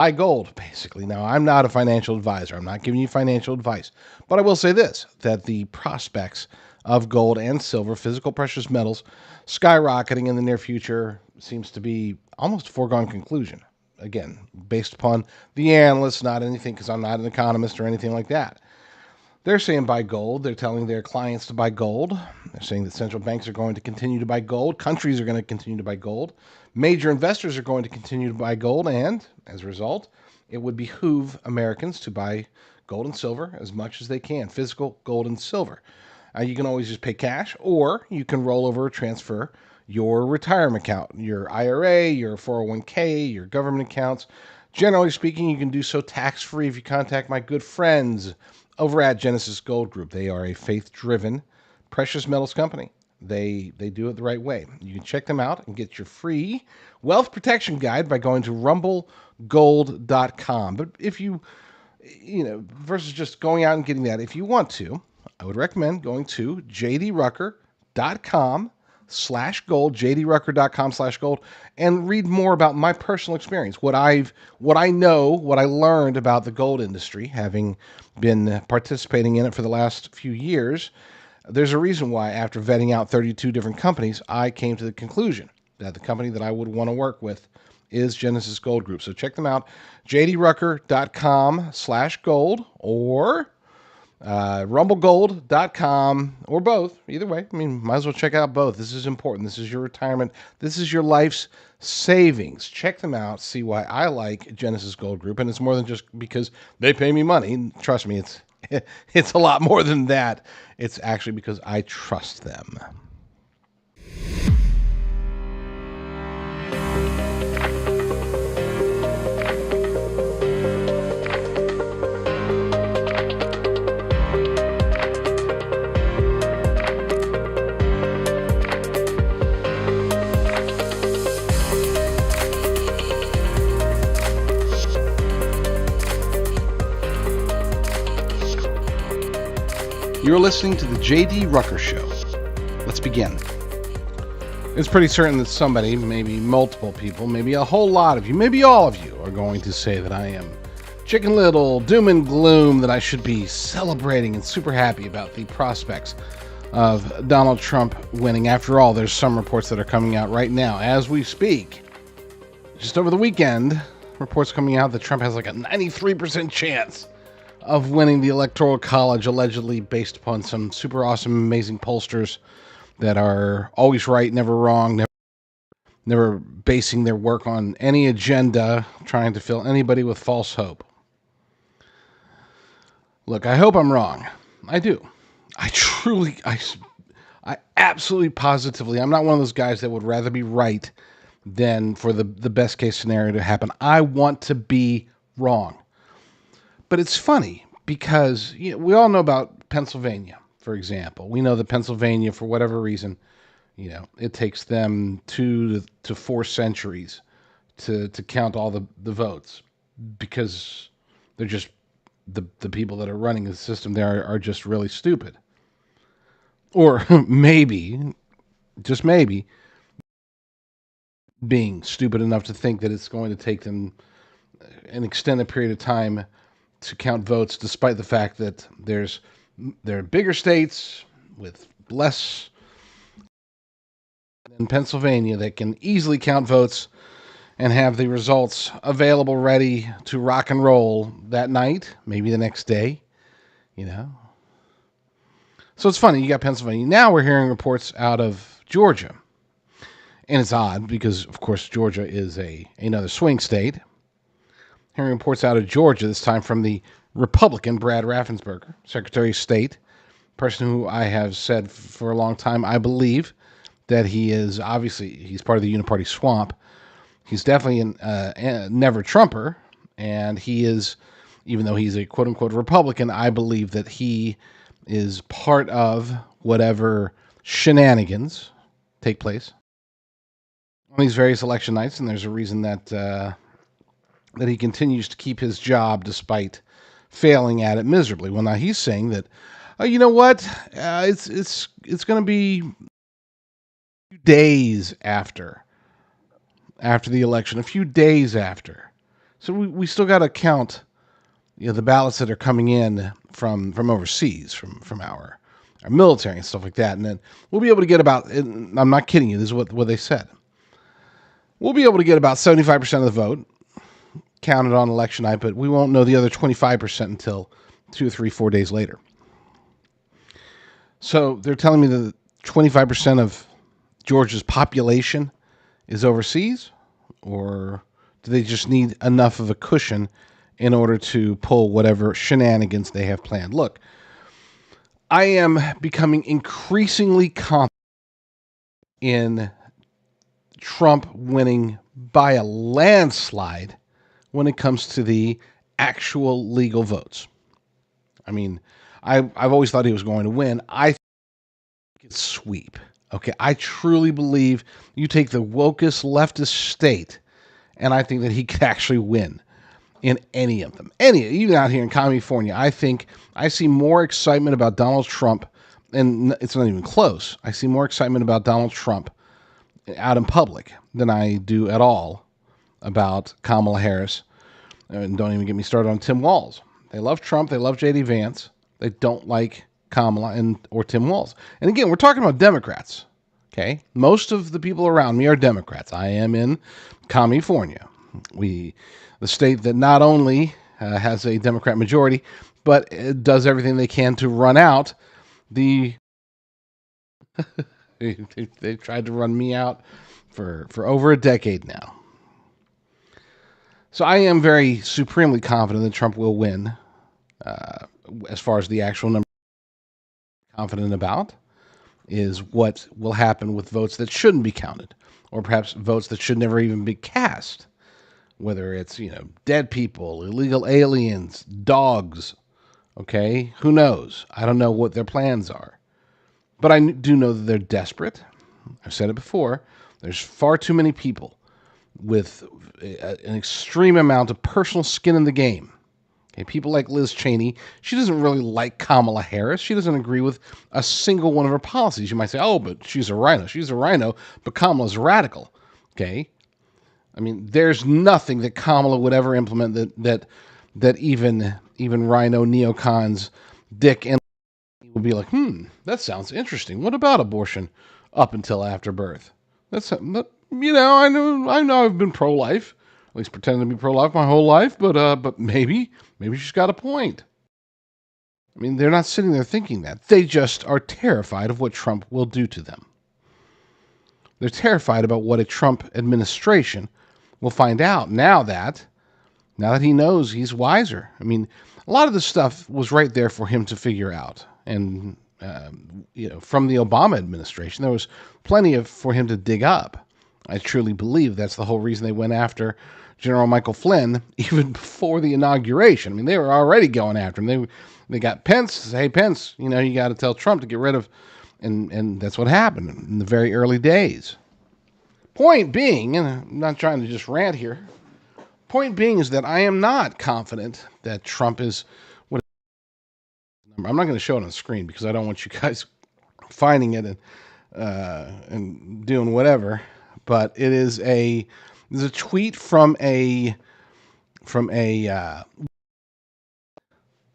buy gold, basically. Now, I'm not a financial advisor. I'm not giving you financial advice. But I will say this, that the prospects of gold and silver, physical precious metals, skyrocketing in the near future seems to be almost a foregone conclusion. Again, based upon the analysts, not anything, because I'm not an economist or anything like that. They're saying buy gold. They're telling their clients to buy gold. They're saying that central banks are going to continue to buy gold. Countries are going to continue to buy gold. Major investors are going to continue to buy gold. And as a result, it would behoove Americans to buy gold and silver as much as they can, physical gold and silver. You can always just pay cash, or you can roll over or transfer your retirement account, your IRA, your 401k, your government accounts. Generally speaking, you can do so tax-free if you contact my good friends over at Genesis Gold Group. They are a faith-driven precious metals company. They do it the right way. You can check them out and get your free wealth protection guide by going to rumblegold.com. But if versus just going out and getting that, if you want to, I would recommend going to jdrucker.com/gold, jdrucker.com/gold, and read more about my personal experience, what I know, what I learned about the gold industry, having been participating in it for the last few years. There's a reason why, after vetting out 32 different companies, I came to the conclusion that the company that I would want to work with is Genesis Gold Group. So check them out, jdrucker.com/gold or rumblegold.com, or both. Either way, I mean, might as well check out both. This is important. This is your retirement. This is your life's savings. Check them out. See why I like Genesis Gold Group. And it's more than just because they pay me money. Trust me, it's a lot more than that. It's actually because I trust them. You're listening to the JD Rucker Show. Let's begin. It's pretty certain that somebody, maybe multiple people, maybe a whole lot of you, maybe all of you are going to say that I am Chicken Little, doom and gloom, that I should be celebrating and super happy about the prospects of Donald Trump winning. After all, there's some reports that are coming out right now as we speak. Just over the weekend, reports coming out that Trump has like a 93% chance of winning the Electoral College, allegedly based upon some super awesome, amazing pollsters that are always right, never wrong, never basing their work on any agenda, trying to fill anybody with false hope. Look, I hope I'm wrong. I do. I absolutely positively, I'm not one of those guys that would rather be right than for the best case scenario to happen. I want to be wrong. But it's funny because we all know about Pennsylvania, for example. We know that Pennsylvania, for whatever reason, it takes them 2 to 4 centuries to count all the votes, because they're just the people that are running the system there are just really stupid. Or maybe, just maybe, being stupid enough to think that it's going to take them an extended period of time to count votes, despite the fact that there are bigger states with less than Pennsylvania that can easily count votes and have the results available, ready to rock and roll that night, maybe the next day, So it's funny, you got Pennsylvania. Now we're hearing reports out of Georgia. And it's odd because, of course, Georgia is another swing state. Hearing reports out of Georgia, this time from the Republican Brad Raffensperger, Secretary of State, person who I have said for a long time, I believe that he's part of the uniparty swamp. He's definitely a never Trumper, and he is, even though he's a quote-unquote Republican, I believe that he is part of whatever shenanigans take place on these various election nights, and there's a reason that he continues to keep his job despite failing at it miserably. Well, now he's saying that, you know what? It's going to be a few days after the election, a few days after, So we still got to count, the ballots that are coming in from overseas, from our military and stuff like that, and then we'll be able to get about. And I'm not kidding you. This is what they said. We'll be able to get about 75% of the vote counted on election night, but we won't know the other 25% until 2, 3, 4 days later. So they're telling me that 25% of Georgia's population is overseas, or do they just need enough of a cushion in order to pull whatever shenanigans they have planned? Look, I am becoming increasingly confident in Trump winning by a landslide when it comes to the actual legal votes. I mean, I've always thought he was going to win. I think it's sweep. Okay, I truly believe you take the wokest leftist state, and I think that he could actually win in any of them. Even out here in California, I think I see more excitement about Donald Trump, and it's not even close. I see more excitement about Donald Trump out in public than I do at all about Kamala Harris. And don't even get me started on Tim Walz. They love Trump. They love JD Vance. They don't like Kamala or Tim Walz. And again, we're talking about Democrats. Okay, most of the people around me are Democrats. I am in California, the state that not only has a Democrat majority, but it does everything they can to run out the. They've tried to run me out for over a decade now. So I am very supremely confident that Trump will win. As far as the actual number I'm confident about is what will happen with votes that shouldn't be counted, or perhaps votes that should never even be cast. Whether it's, dead people, illegal aliens, dogs, okay? Who knows? I don't know what their plans are. But I do know that they're desperate. I've said it before. There's far too many people with an extreme amount of personal skin in the game. Okay, people like Liz Cheney, she doesn't really like Kamala Harris. She doesn't agree with a single one of her policies. You might say, oh, but she's a rhino. She's a rhino, but Kamala's radical. Okay? I mean, there's nothing that Kamala would ever implement that even rhino neocons, Dick and would be like, that sounds interesting. What about abortion up until after birth? I know I've been pro-life, at least pretending to be pro-life my whole life, but maybe she's got a point. I mean, they're not sitting there thinking that. They just are terrified of what Trump will do to them. They're terrified about what a Trump administration will find out now that he knows he's wiser. I mean, a lot of this stuff was right there for him to figure out. And, from the Obama administration, there was plenty for him to dig up. I truly believe that's the whole reason they went after General Michael Flynn even before the inauguration. I mean, they were already going after him. They got Pence. Hey, Pence, you got to tell Trump to get rid of, and that's what happened in the very early days. Point being, and I'm not trying to just rant here, point being is that I am not confident that Trump is what. I'm not going to show it on the screen because I don't want you guys finding it and doing whatever. But it is there's a tweet from a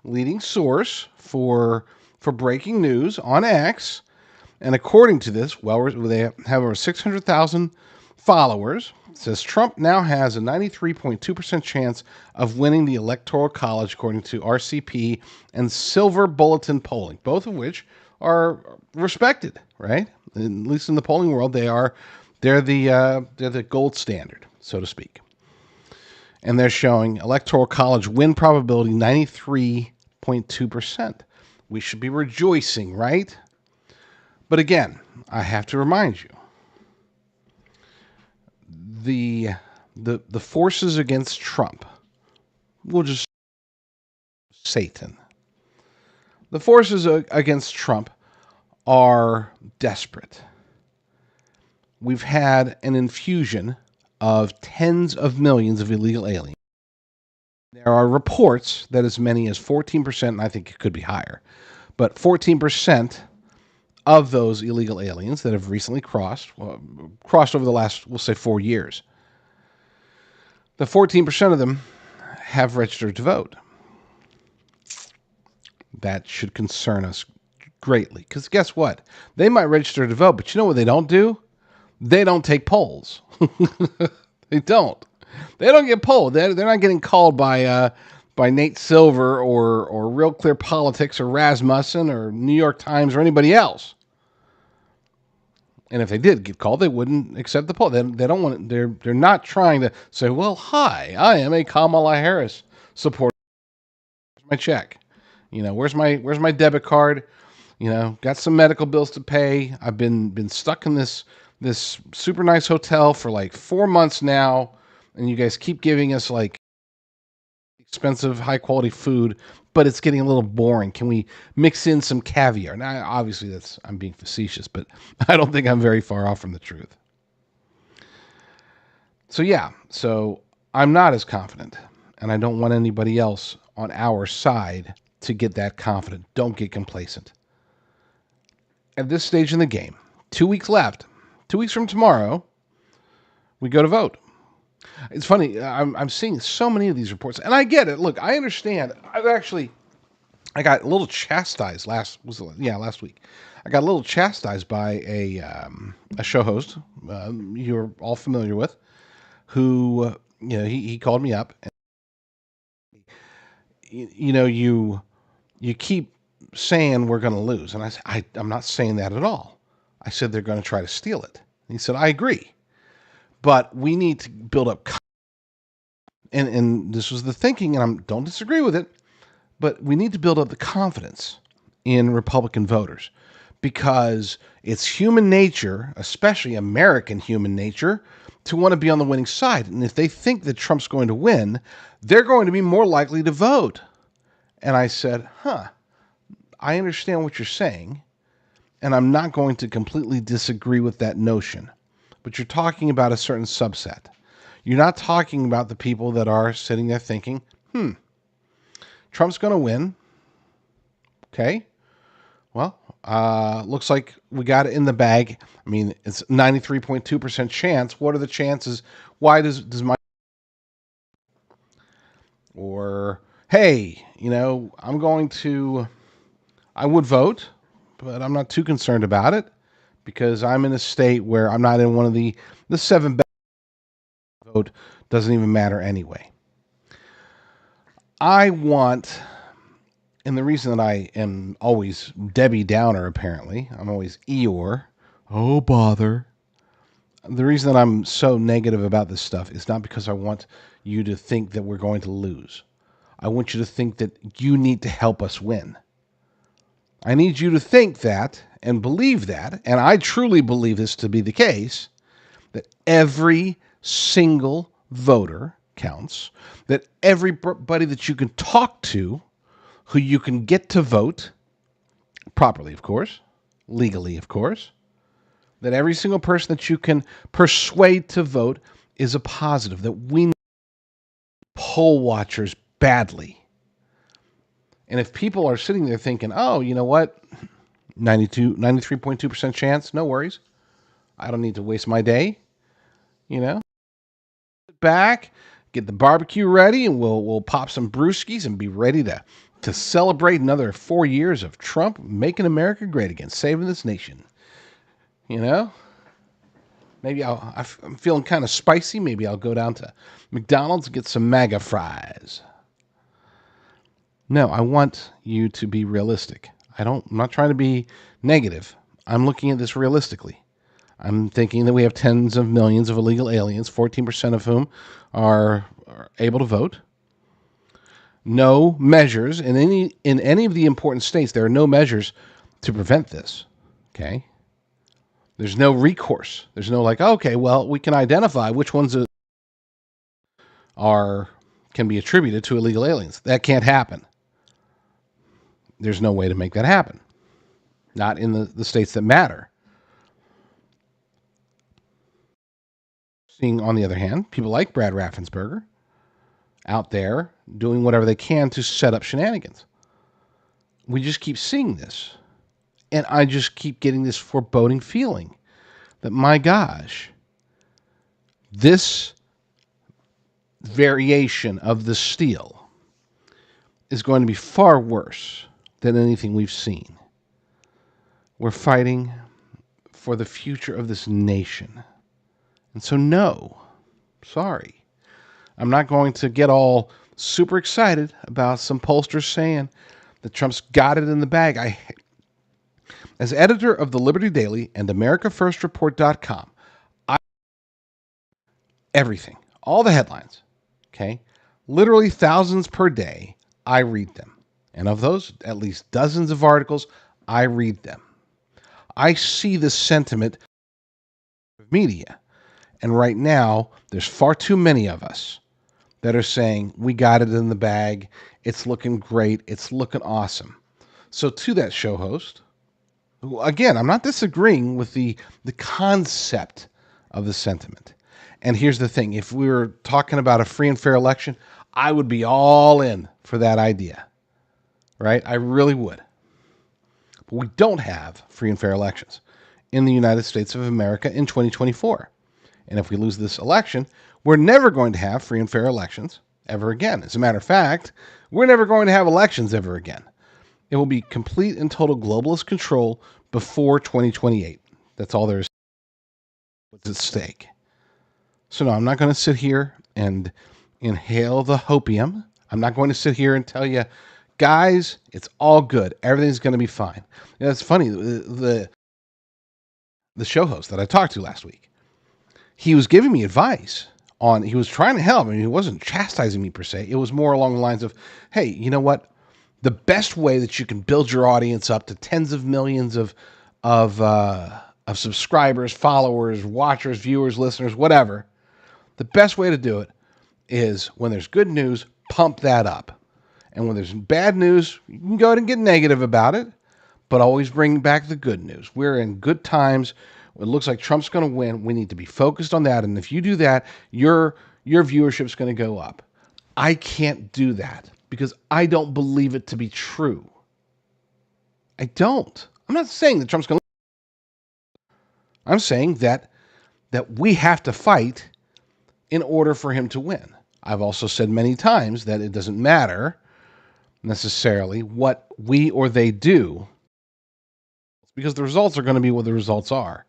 leading source for breaking news on X, and according to this, they have over 600,000 followers. It says Trump now has a 93.2% chance of winning the Electoral College, according to RCP and Silver Bulletin polling, both of which are respected, right? At least in the polling world, they're the gold standard, so to speak. And they're showing Electoral College win probability 93.2%. We should be rejoicing, right? But again, I have to remind you, the forces against Trump, we'll just Satan. The forces against Trump are desperate. We've had an infusion of tens of millions of illegal aliens. There are reports that as many as 14%, and I think it could be higher, but 14% of those illegal aliens that have recently crossed over the last, we'll say, 4 years. The 14% of them have registered to vote. That should concern us greatly. Because guess what? They might register to vote, but you know what they don't do? They don't take polls. They don't. They don't get polled. They're not getting called by Nate Silver or Real Clear Politics or Rasmussen or New York Times or anybody else. And if they did get called, they wouldn't accept the poll. They don't want it. They're not trying to say, well, hi, I am a Kamala Harris supporter. Where's my check? Where's my debit card? Got some medical bills to pay. I've been stuck in this super nice hotel for like 4 months now, and you guys keep giving us like expensive, high quality food, but it's getting a little boring. Can we mix in some caviar? Now, obviously, I'm being facetious, but I don't think I'm very far off from the truth. So I'm not as confident, and I don't want anybody else on our side to get that confident. Don't get complacent. At this stage in the game, 2 weeks left. 2 weeks from tomorrow, we go to vote. It's funny. I'm seeing so many of these reports, and I get it. Look, I understand. I got a little chastised last week. I got a little chastised by a show host you're all familiar with, who he called me up, and you keep saying we're going to lose, and I said I'm not saying that at all. I said they're going to try to steal it. And he said I agree, but we need to build up. And this was the thinking, and I don't disagree with it, but we need to build up the confidence in Republican voters, because it's human nature, especially American human nature, to want to be on the winning side. And if they think that Trump's going to win, they're going to be more likely to vote. And I said, I understand what you're saying, and I'm not going to completely disagree with that notion. But you're talking about a certain subset. You're not talking about the people that are sitting there thinking, Trump's going to win. Okay. Well, looks like we got it in the bag. I mean, it's 93.2% chance. What are the chances? Why does my... Or, hey, I would vote, but I'm not too concerned about it because I'm in a state where I'm not in one of the 7 vote. Doesn't even matter anyway. I want, and the reason that I am always Debbie Downer, apparently, I'm always Eeyore. Oh, bother. The reason that I'm so negative about this stuff is not because I want you to think that we're going to lose. I want you to think that you need to help us win. I need you to think that and believe that, and I truly believe this to be the case, that every single voter counts, that everybody that you can talk to, who you can get to vote, properly, of course, legally, of course, that every single person that you can persuade to vote is a positive, that we need poll watchers badly. And if people are sitting there thinking, oh, you know what, 93.2% chance, no worries. I don't need to waste my day, sit back, get the barbecue ready, and we'll pop some brewskis and be ready to celebrate another 4 years of Trump making America great again, saving this nation. Maybe I'm feeling kind of spicy. Maybe I'll go down to McDonald's and get some MAGA fries. No, I want you to be realistic. I'm not trying to be negative. I'm looking at this realistically. I'm thinking that we have tens of millions of illegal aliens, 14% of whom are able to vote. No measures in any of the important states. There are no measures to prevent this. Okay. There's no recourse. There's no okay, well, we can identify which ones can be attributed to illegal aliens. That can't happen. There's no way to make that happen. Not in the states that matter. Seeing, on the other hand, people like Brad Raffensperger out there doing whatever they can to set up shenanigans. We just keep seeing this. And I just keep getting this foreboding feeling that, my gosh, this variation of the steal is going to be far worse than anything we've seen. We're fighting for the future of this nation. And so, no, sorry. I'm not going to get all super excited about some pollsters saying that Trump's got it in the bag. As editor of the Liberty Daily and AmericaFirstReport.com, everything, all the headlines, okay, literally thousands per day, I read them. And of those, at least dozens of articles, I read them. I see the sentiment of media. And right now, there's far too many of us that are saying, we got it in the bag, it's looking great, it's looking awesome. So to that show host, who, again, I'm not disagreeing with the concept of the sentiment. And here's the thing, if we were talking about a free and fair election, I would be all in for that idea, right? I really would. But we don't have free and fair elections in the United States of America in 2024. And if we lose this election, we're never going to have free and fair elections ever again. As a matter of fact, we're never going to have elections ever again. It will be complete and total globalist control before 2028. That's all there is. What's at stake? So no, I'm not going to sit here and inhale the hopium. I'm not going to sit here and tell you, guys, it's all good. Everything's going to be fine. You know, it's funny. The show host that I talked to last week, he was giving me advice on, he was trying to help. I mean, he wasn't chastising me per se. It was more along the lines of, hey, you know what? The best way that you can build your audience up to tens of millions of subscribers, followers, watchers, viewers, listeners, whatever, the best way to do it is when there's good news, pump that up. And when there's bad news, you can go ahead and get negative about it, but always bring back the good news. We're in good times. It looks like Trump's going to win. We need to be focused on that. And if you do that, your viewership's going to go up. I can't do that because I don't believe it to be true. I don't. I'm not saying that Trump's going to win. I'm saying that we have to fight in order for him to win. I've also said many times that it doesn't matter necessarily what we or they do, because the results are going to be what the results are.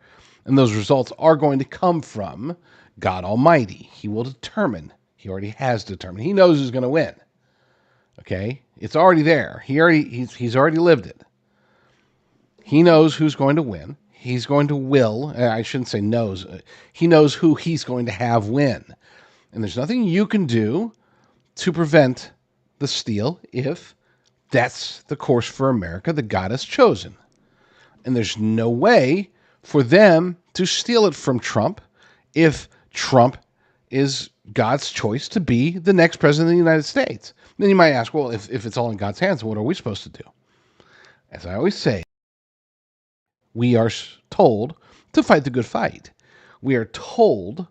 And those results are going to come from God Almighty. He will determine. He already has determined. He knows who's going to win. Okay? It's already there. He's already lived it. He knows who's going to win. He's going to will. I shouldn't say knows. He knows who he's going to have win. And there's nothing you can do to prevent the steal if that's the course for America that God has chosen. And there's no way for them to steal it from Trump if Trump is God's choice to be the next president of the United States. Then you might ask, well, if it's all in God's hands, what are we supposed to do? As I always say, we are told to fight the good fight. We are told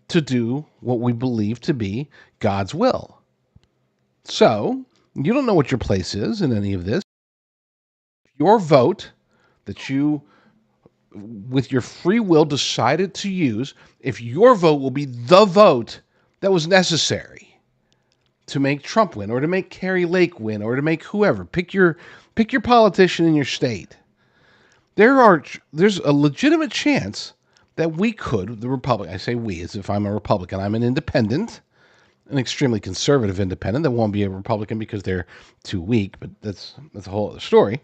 to do what we believe to be God's will. So, you don't know what your place is in any of this. Your vote that you, with your free will, decided to use, if your vote will be the vote that was necessary to make Trump win, or to make Carrie Lake win, or to make whoever, pick your politician in your state. There's a legitimate chance that we could, the Republican, I say we as if I'm a Republican, I'm an independent, an extremely conservative independent that won't be a Republican because they're too weak, but that's a whole other story.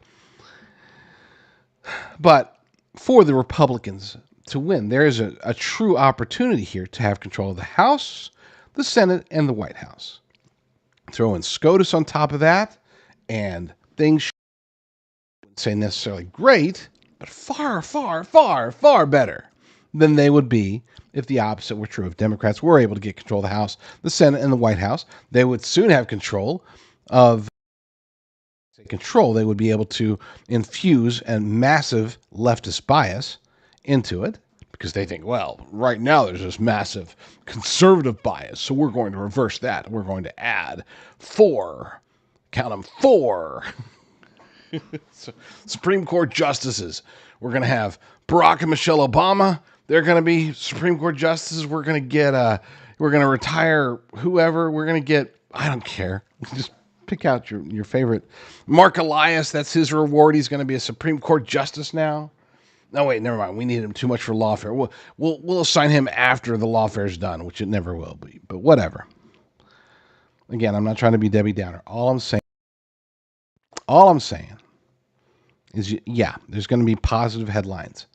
But for the Republicans to win, there is a true opportunity here to have control of the House, the Senate, and the White House. Throw in SCOTUS on top of that, and things, I wouldn't say necessarily great, but far, far, far, far better than they would be if the opposite were true. If Democrats were able to get control of the House, the Senate, and the White House, they would soon have control of they would be able to infuse a massive leftist bias into it, because they think, well, right now there's this massive conservative bias, so we're going to reverse that. We're going to add 4, count them 4, Supreme Court justices. We're going to have Barack and Michelle Obama. They're going to be Supreme Court justices. We're going to get We're going to retire whoever. We're going to get, I don't care. Just pick out your favorite. Mark Elias, that's his reward. He's going to be a Supreme Court justice now. No, wait, never mind. We need him too much for lawfare. We'll assign him after the lawfare's done, which it never will be. But whatever. Again, I'm not trying to be Debbie Downer. All I'm saying is, yeah, there's going to be positive headlines.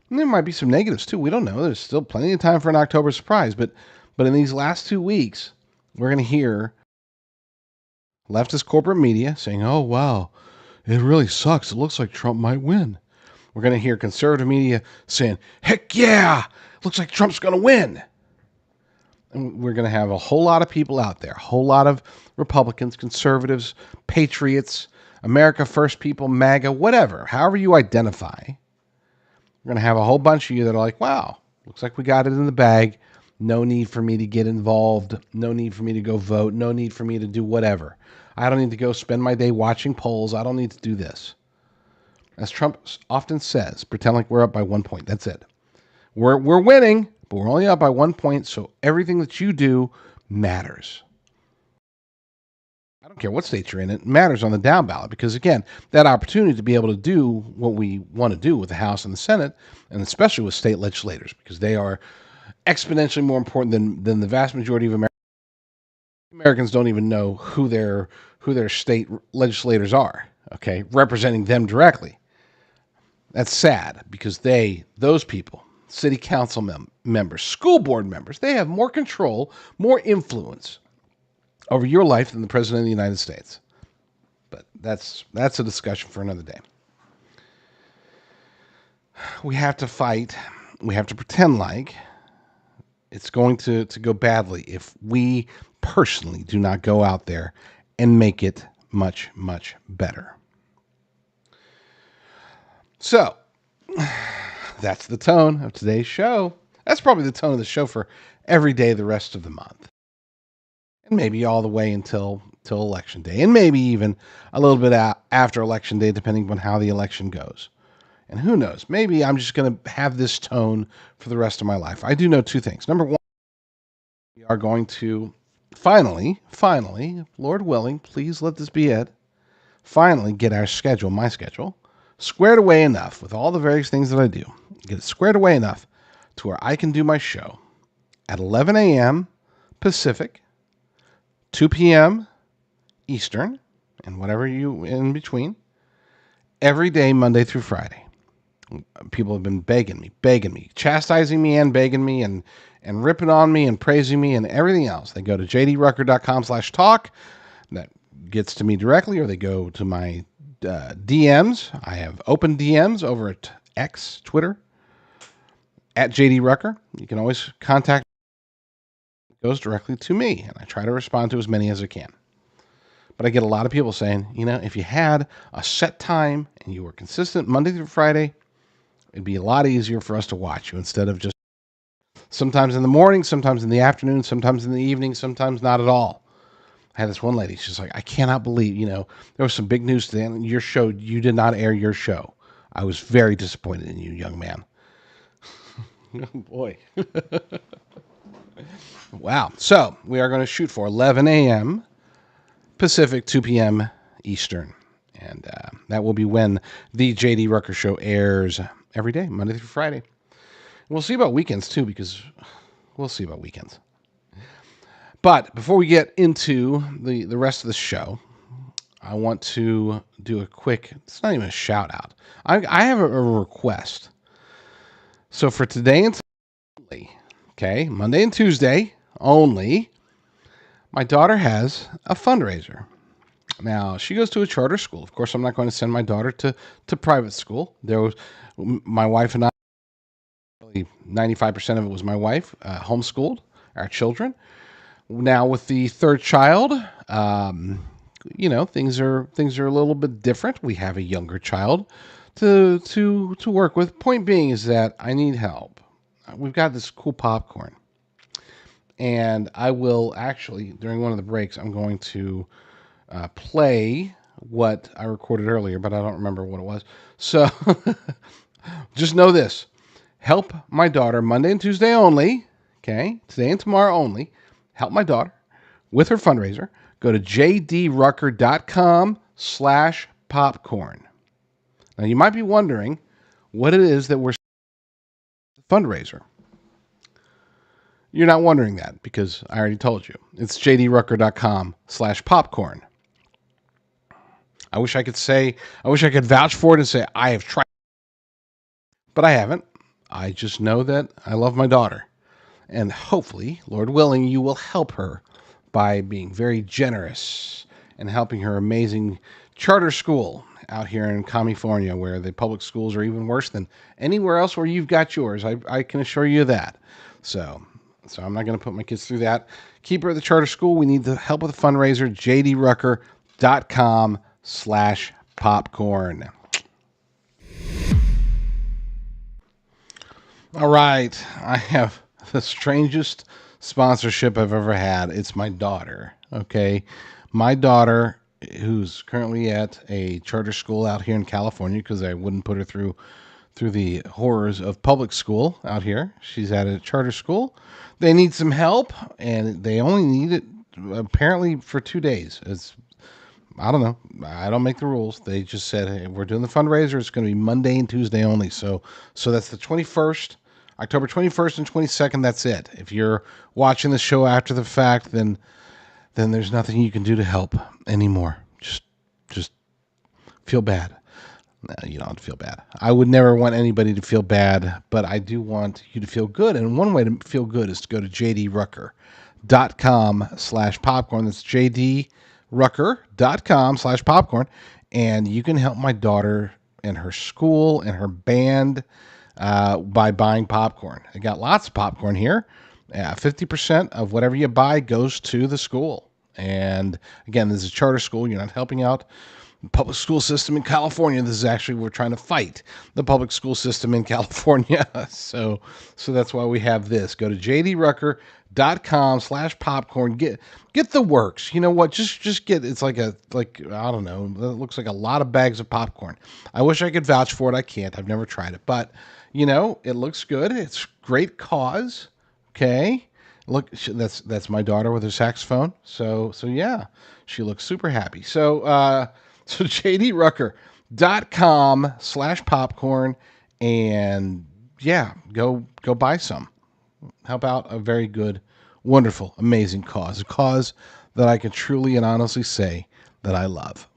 And there might be some negatives too. We don't know. There's still plenty of time for an October surprise. But in these last 2 weeks, we're going to hear leftist corporate media saying, "Oh wow, it really sucks. It looks like Trump might win." We're going to hear conservative media saying, "Heck yeah, looks like Trump's going to win." And we're going to have a whole lot of people out there, a whole lot of Republicans, conservatives, patriots, America First people, MAGA, whatever, however you identify. We're going to have a whole bunch of you that are like, wow, looks like we got it in the bag. No need for me to get involved. No need for me to go vote. No need for me to do whatever. I don't need to go spend my day watching polls. I don't need to do this. As Trump often says, pretend like we're up by 1 point. That's it. We're winning, but we're only up by 1 point, so everything that you do matters. I don't care what state you're in, it matters on the down ballot because, again, that opportunity to be able to do what we want to do with the House and the Senate, and especially with state legislators, because they are exponentially more important than the vast majority of Americans. Americans don't even know who their state legislators are, okay, representing them directly. That's sad because those people, city council members, school board members, they have more control, more influence over your life than the President of the United States. But that's a discussion for another day. We have to fight. We have to pretend like it's going to go badly if we personally do not go out there and make it much, much better. So, that's the tone of today's show. That's probably the tone of the show for every day the rest of the month. And maybe all the way until Election Day. And maybe even a little bit after Election Day, depending on how the election goes. And who knows? Maybe I'm just going to have this tone for the rest of my life. I do know two things. Number one, we are going to finally, Lord willing, please let this be it, finally get our schedule, my schedule, squared away enough with all the various things that I do. Get it squared away enough to where I can do my show at 11 a.m. Pacific, 2 p.m. Eastern, and whatever you in between, every day, Monday through Friday. People have been begging me, chastising me and begging me and ripping on me and praising me and everything else. They go to jdrucker.com/talk. That gets to me directly, or they go to my DMs. I have open DMs over at X, Twitter, at JD Rucker. You can always contact me. It goes directly to me, and I try to respond to as many as I can. But I get a lot of people saying, if you had a set time and you were consistent Monday through Friday, it'd be a lot easier for us to watch you instead of just sometimes in the morning, sometimes in the afternoon, sometimes in the evening, sometimes not at all. I had this one lady, she's like, I cannot believe, there was some big news today on your show. You did not air your show. I was very disappointed in you, young man. Oh, boy. Wow. So we are going to shoot for 11 a.m. Pacific, 2 p.m. Eastern. And that will be when the JD Rucker Show airs every day, Monday through Friday. We'll see about weekends, too, because we'll see about weekends. But before we get into the rest of the show, I want to do a quick, it's not even a shout out. I have a request. So for today and only, okay, Monday and Tuesday only, my daughter has a fundraiser. Now, she goes to a charter school. Of course, I'm not going to send my daughter to private school. My wife and I, 95% of it was my wife, homeschooled our children. Now with the third child, things are a little bit different. We have a younger child to work with. Point being is that I need help. We've got this cool popcorn, and I will actually during one of the breaks I'm going to play what I recorded earlier, but I don't remember what it was. So just know this: help my daughter Monday and Tuesday only. okay, today and tomorrow only, help my daughter with her fundraiser. Go to jdrucker.com/popcorn. Now, you might be wondering what it is that we're fundraiser. You're not wondering that because I already told you. It's jdrucker.com/popcorn. I wish I could vouch for it and say I have tried, but I haven't. I just know that I love my daughter. And hopefully, Lord willing, you will help her by being very generous and helping her amazing charter school out here in California, where the public schools are even worse than anywhere else where you've got yours. I can assure you that. So I'm not going to put my kids through that. Keep her at the charter school. We need the help with the fundraiser. jdrucker.com/popcorn. All right. I have the strangest sponsorship I've ever had. It's my daughter. Okay. My daughter, who's currently at a charter school out here in California, because I wouldn't put her through the horrors of public school out here. She's at a charter school. They need some help, and they only need it apparently for 2 days. I don't know. I don't make the rules. They just said, hey, we're doing the fundraiser. It's going to be Monday and Tuesday only. So that's the 21st, October 21st and 22nd. That's it. If you're watching the show after the fact, then there's nothing you can do to help anymore. Just feel bad. No, you don't have to feel bad. I would never want anybody to feel bad, but I do want you to feel good. And one way to feel good is to go to jdrucker.com/popcorn. That's jdrucker.com/popcorn. And you can help my daughter and her school and her band by buying popcorn. I got lots of popcorn here. 50% of whatever you buy goes to the school. And again, this is a charter school. You're not helping out the public school system in California. This is actually, we're trying to fight the public school system in California. So that's why we have this. Go to jdrucker.com/popcorn. Get the works. You know what? Just get, it's like I don't know. It looks like a lot of bags of popcorn. I wish I could vouch for it. I can't. I've never tried it, but it looks good. It's great cause. Okay. Look, that's my daughter with her saxophone. So yeah, she looks super happy. So jdrucker.com/popcorn, and yeah, go buy some. Help out a very good, wonderful, amazing cause. A cause that I can truly and honestly say that I love.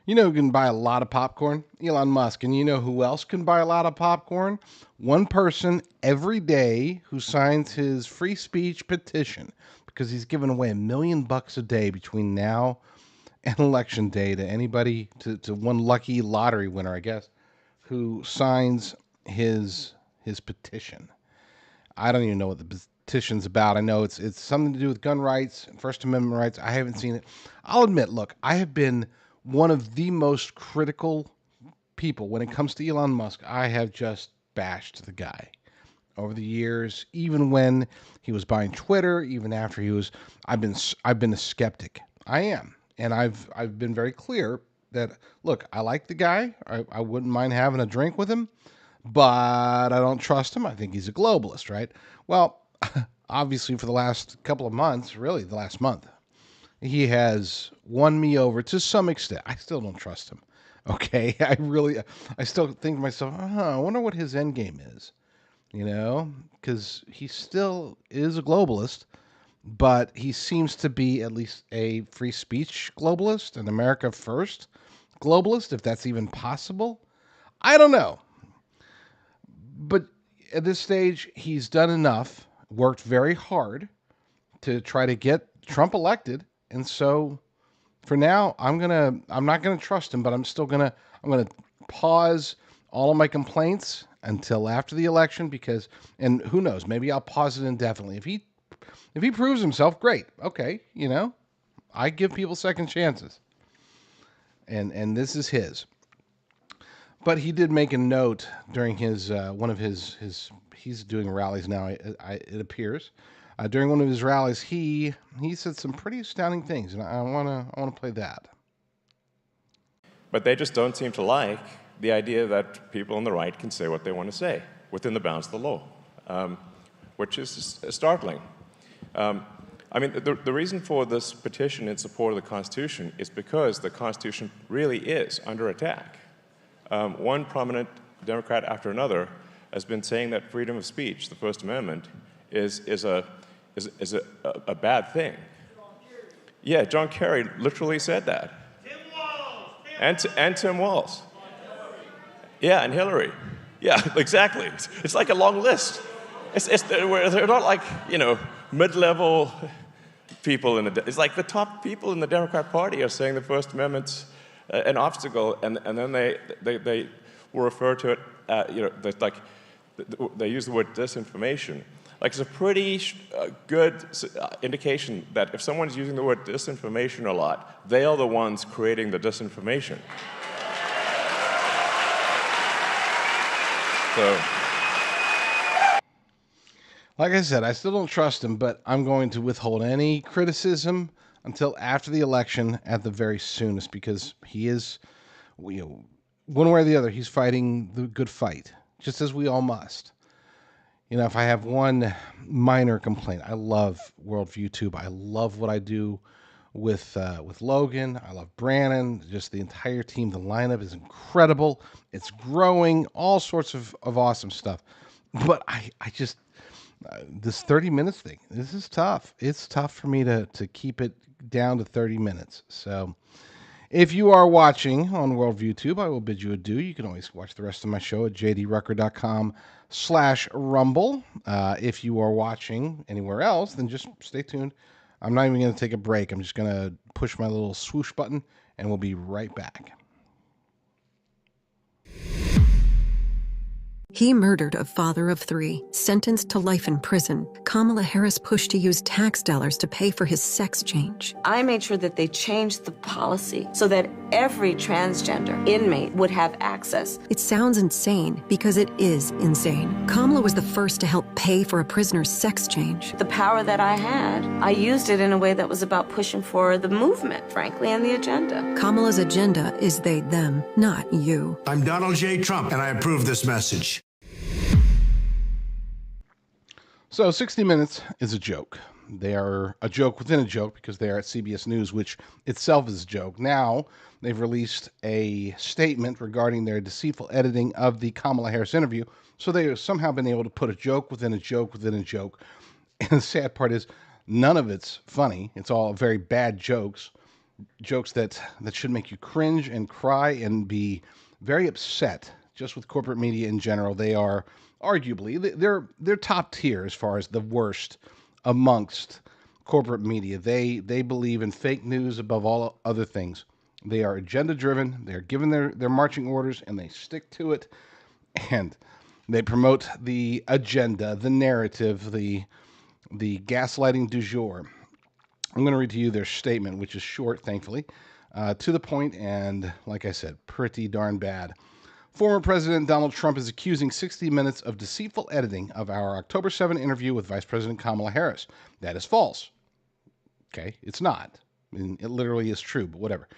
You know who can buy a lot of popcorn? Elon Musk. And you know who else can buy a lot of popcorn? One person every day who signs his free speech petition, because he's giving away $1 million a day between now and election day to anybody, to one lucky lottery winner, I guess, who signs his petition. I don't even know what the petition's about. I know it's something to do with gun rights and First Amendment rights. I haven't seen it. I'll admit, look, I have been one of the most critical people when it comes to Elon Musk. I have just bashed the guy over the years, even when he was buying Twitter, even after he was. I've been a skeptic. I am, and I've been very clear that, look, I like the guy. I wouldn't mind having a drink with him, but I don't trust him. I think he's a globalist, right? Well, obviously for the last couple of months, really the last month, he has won me over to some extent. I still don't trust him. Okay, I still think to myself, I wonder what his end game is. Because he still is a globalist, but he seems to be at least a free speech globalist, an America first globalist, if that's even possible. I don't know. But at this stage, he's done enough, worked very hard to try to get Trump elected. And so for now, I'm not gonna trust him, but I'm gonna pause all of my complaints until after the election, because, and who knows, maybe I'll pause it indefinitely. If he proves himself, great. Okay, I give people second chances. And this is his. But he did make a note during his one of his he's doing rallies now. It appears during one of his rallies he said some pretty astounding things, and I want to play that. But they just don't seem to like the idea that people on the right can say what they want to say. within the bounds of the law, which is startling. I mean, the reason for this petition in support of the Constitution is because the Constitution really is under attack. One prominent Democrat after another has been saying that freedom of speech, the First Amendment, is a bad thing. Yeah, John Kerry literally said that. Tim Walz. And Tim Walz. Yeah, and Hillary. Yeah, exactly. It's like a long list. They're not like, mid-level people it's like the top people in the Democrat Party are saying the First Amendment's an obstacle, and then they will refer to it, they use the word disinformation. Like, it's a pretty good indication that if someone's using the word disinformation a lot, they are the ones creating the disinformation. So, like I said, I still don't trust him, but I'm going to withhold any criticism until after the election at the very soonest, because he is, one way or the other, he's fighting the good fight, just as we all must. If I have one minor complaint, I love Worldview Tube. I love what I do with Logan. I love Brandon, just the entire team. The lineup is incredible. It's growing, all sorts of awesome stuff. But I just, this 30 minutes thing, this is tough. It's tough for me to keep it down to 30 minutes. So if you are watching on Worldview Tube, I will bid you adieu. You can always watch the rest of my show at jdrucker.com/rumble. If you are watching anywhere else, then just stay tuned. I'm not even going to take a break. I'm just going to push my little swoosh button, and we'll be right back. He murdered a father of 3, sentenced to life in prison. Kamala Harris pushed to use tax dollars to pay for his sex change. I made sure that they changed the policy so that every transgender inmate would have access. It sounds insane because it is insane. Kamala was the first to help pay for a prisoner's sex change. The power that I had, I used it in a way that was about pushing for the movement, frankly, and the agenda. Kamala's agenda is they, them, not you. I'm Donald J. Trump, and I approve this message. So 60 Minutes is a joke. They are a joke within a joke because they are at CBS News, which itself is a joke. Now they've released a statement regarding their deceitful editing of the Kamala Harris interview. So they have somehow been able to put a joke within a joke within a joke. And the sad part is none of it's funny. It's all very bad jokes that should make you cringe and cry and be very upset just with corporate media in general. They are arguably, they're top tier as far as the worst amongst corporate media. They believe in fake news above all other things. They are agenda driven. They're given their marching orders and they stick to it. And they promote the agenda, the narrative, the gaslighting du jour. I'm going to read to you their statement, which is short, thankfully, to the point, and like I said, pretty darn bad. Former President Donald Trump is accusing 60 Minutes of deceitful editing of our October 7 interview with Vice President Kamala Harris. That is false. Okay, it's not. I mean, it literally is true, but whatever.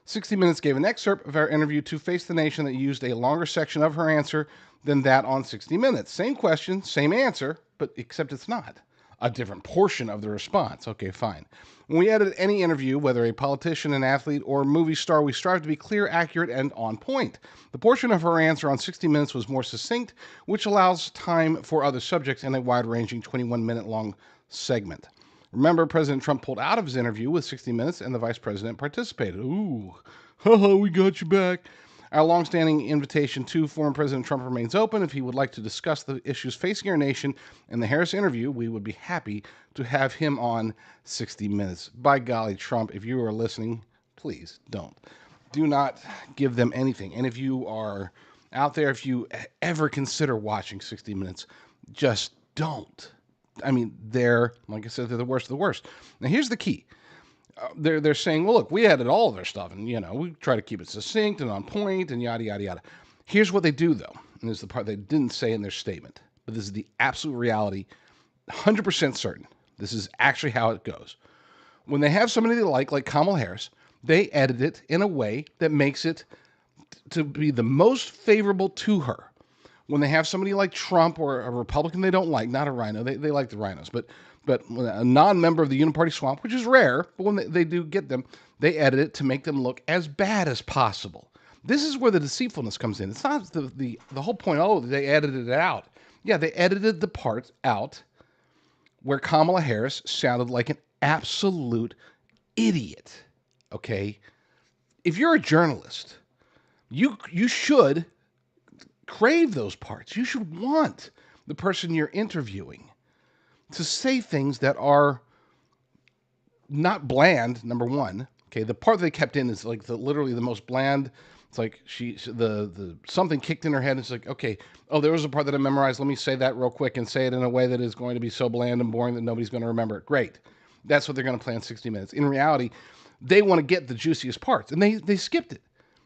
60 Minutes gave an excerpt of our interview to Face the Nation that used a longer section of her answer than that on 60 Minutes. Same question, same answer, but except it's not. A different portion of the response. Okay, fine. When we edit any interview, whether a politician, an athlete, or movie star, we strive to be clear, accurate, and on point. The portion of her answer on 60 Minutes was more succinct, which allows time for other subjects in a wide-ranging 21-minute-long segment. Remember, President Trump pulled out of his interview with 60 Minutes, and the vice president participated. Ooh, haha, we got you back. Our longstanding invitation to former President Trump remains open. If he would like to discuss the issues facing our nation in the Harris interview, we would be happy to have him on 60 Minutes. By golly, Trump, if you are listening, please don't. Do not give them anything. And if you are out there, if you ever consider watching 60 Minutes, just don't. I mean, like I said, they're the worst of the worst. Now, here's the key. They're saying, well, look, we edit all of their stuff, and, we try to keep it succinct and on point and yada, yada, yada. Here's what they do, though, and this is the part they didn't say in their statement, but this is the absolute reality, 100% certain. This is actually how it goes. When they have somebody they like Kamala Harris, they edit it in a way that makes it to be the most favorable to her. when they have somebody like Trump or a Republican they don't like, not a rhino, they like the rhinos, but a non-member of the Uniparty swamp, which is rare, but when they do get them, they edit it to make them look as bad as possible. This is where the deceitfulness comes in. It's not the whole point, oh, they edited it out. Yeah, they edited the part out where Kamala Harris sounded like an absolute idiot, okay? If you're a journalist, you should crave those parts. You should want the person you're interviewing to say things that are not bland, number one. Okay, the part they kept in is like literally the most bland. It's like the something kicked in her head. It's like, okay, oh, there was a part that I memorized. Let me say that real quick and say it in a way that is going to be so bland and boring that nobody's going to remember it. Great. That's what they're going to play in 60 Minutes. In reality, they want to get the juiciest parts, and they skipped it.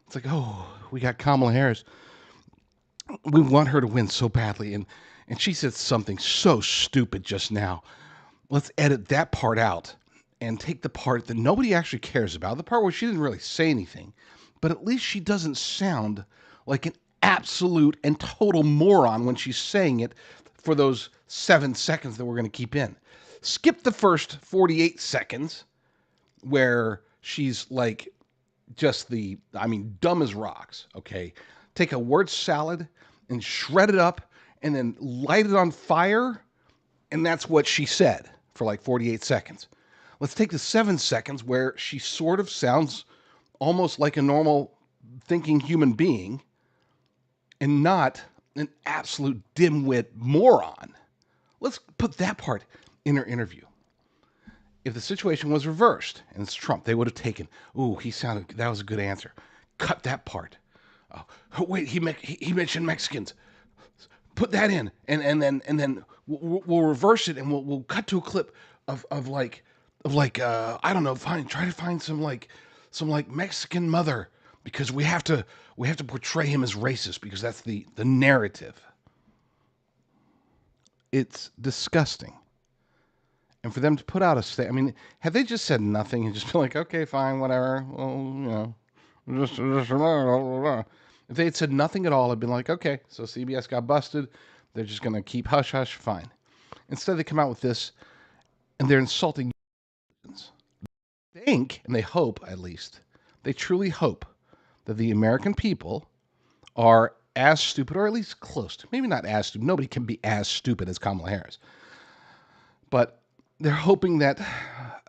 It's like, oh, we got Kamala Harris. We want her to win so badly, and she said something so stupid just now. Let's edit that part out and take the part that nobody actually cares about, the part where she didn't really say anything, but at least she doesn't sound like an absolute and total moron when she's saying it for those 7 seconds that we're going to keep in. Skip the first 48 seconds where she's like just dumb as rocks, okay? Take a word salad and shred it up and then light it on fire, and that's what she said for like 48 seconds. Let's take the 7 seconds where she sort of sounds almost like a normal thinking human being and not an absolute dimwit moron. Let's put that part in her interview. If the situation was reversed and it's Trump, they would have taken, that was a good answer. Cut that part. Oh, wait, he mentioned Mexicans. Put that in, and then we'll reverse it, and we'll cut to a clip of I don't know, try to find some Mexican mother, because we have to portray him as racist, because that's the narrative. It's disgusting. And for them to put out a statement, had they just said nothing and just been like, okay, fine, whatever, well, just if they had said nothing at all, I'd been like, okay, so CBS got busted. They're just going to keep hush hush, fine. Instead, they come out with this, and they're insulting. They think, and they hope, at least, they truly hope that the American people are as stupid, or at least close to, maybe not as stupid. Nobody can be as stupid as Kamala Harris. But they're hoping that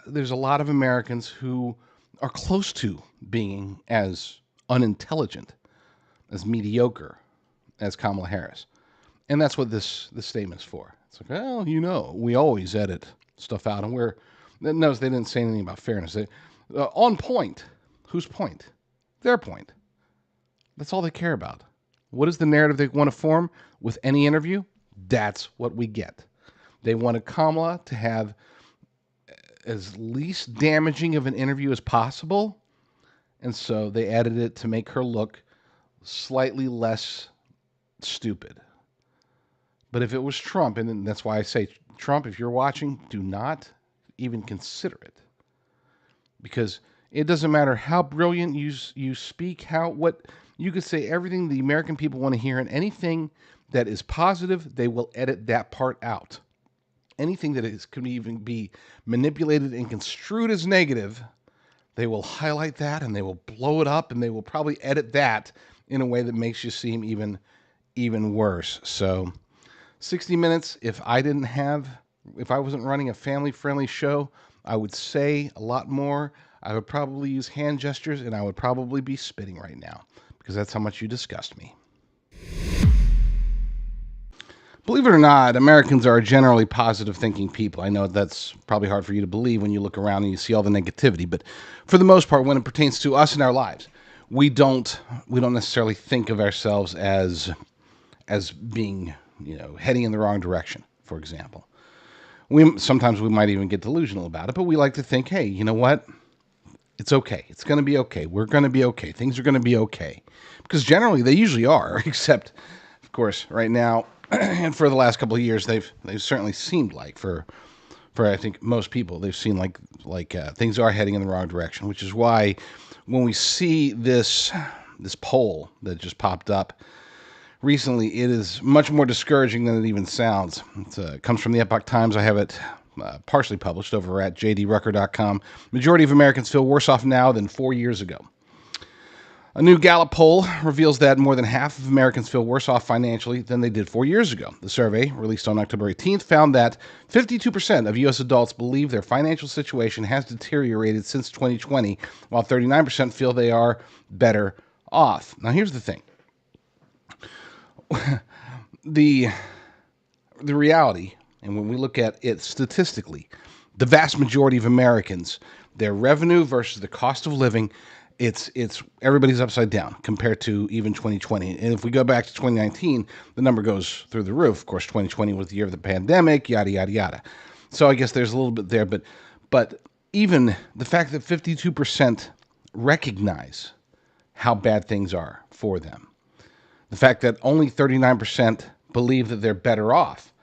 there's a lot of Americans who are close to being as unintelligent, as mediocre as Kamala Harris. And that's what this statement is for. It's like, well, we always edit stuff out. And notice they didn't say anything about fairness. On point. Whose point? Their point. That's all they care about. What is the narrative they want to form with any interview? That's what we get. They wanted Kamala to have as least damaging of an interview as possible. And so they edited it to make her look slightly less stupid. But if it was Trump, and that's why I say, Trump, if you're watching, do not even consider it. Because it doesn't matter how brilliant you speak, what you could say everything the American people want to hear, and anything that is positive, they will edit that part out. Anything that can even be manipulated and construed as negative, they will highlight that, and they will blow it up, and they will probably edit that in a way that makes you seem even worse. So 60 Minutes, if I wasn't running a family-friendly show, I would say a lot more. I would probably use hand gestures, and I would probably be spitting right now, because that's how much you disgust me. Believe it or not, Americans are generally positive-thinking people. I know that's probably hard for you to believe when you look around and you see all the negativity, but for the most part, when it pertains to us and our lives, we don't necessarily think of ourselves as being, heading in the wrong direction, for example. Sometimes we might even get delusional about it, but we like to think, hey, you know what? It's okay. It's going to be okay. We're going to be okay. Things are going to be okay. Because generally they usually are, except, of course, right now, and for the last couple of years, they've certainly seemed like, for I think most people, they've seen like things are heading in the wrong direction, which is why when we see this poll that just popped up recently, it is much more discouraging than it even sounds. It comes from the Epoch Times. I have it partially published over at jdrucker.com. Majority of Americans feel worse off now than 4 years ago. A new Gallup poll reveals that more than half of Americans feel worse off financially than they did 4 years ago. The survey, released on October 18th, found that 52% of U.S. adults believe their financial situation has deteriorated since 2020, while 39% feel they are better off. Now, here's the thing. The reality, and when we look at it statistically, the vast majority of Americans, their revenue versus the cost of living, it's everybody's upside down compared to even 2020. And if we go back to 2019, the number goes through the roof. Of course, 2020 was the year of the pandemic, yada, yada, yada. So I guess there's a little bit there, but even the fact that 52% recognize how bad things are for them, the fact that only 39% believe that they're better off,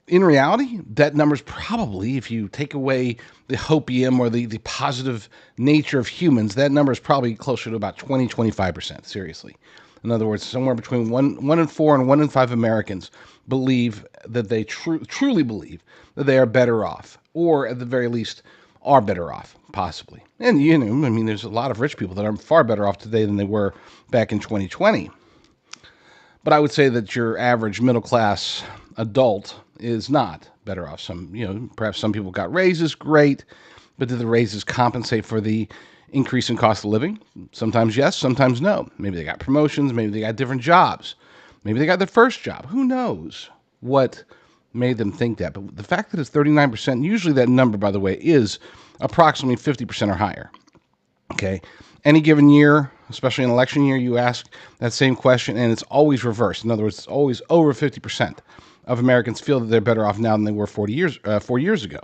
in reality, that number's probably, if you take away the hopium or the positive nature of humans, that number is probably closer to about 25%, seriously. In other words, somewhere between 1 in 4 and 1 in 5 Americans believe that they truly believe that they are better off, or at the very least, are better off, possibly. And, there's a lot of rich people that are far better off today than they were back in 2020. But I would say that your average middle-class adult is not better off. Perhaps some people got raises, great, but did the raises compensate for the increase in cost of living? Sometimes yes, sometimes no. Maybe they got promotions, maybe they got different jobs, maybe they got their first job. Who knows what made them think that? But the fact that it's 39%, usually that number, by the way, is approximately 50% or higher. Okay? Any given year, especially an election year, you ask that same question, and it's always reversed. In other words, it's always over 50% of Americans feel that they're better off now than they were 4 years ago.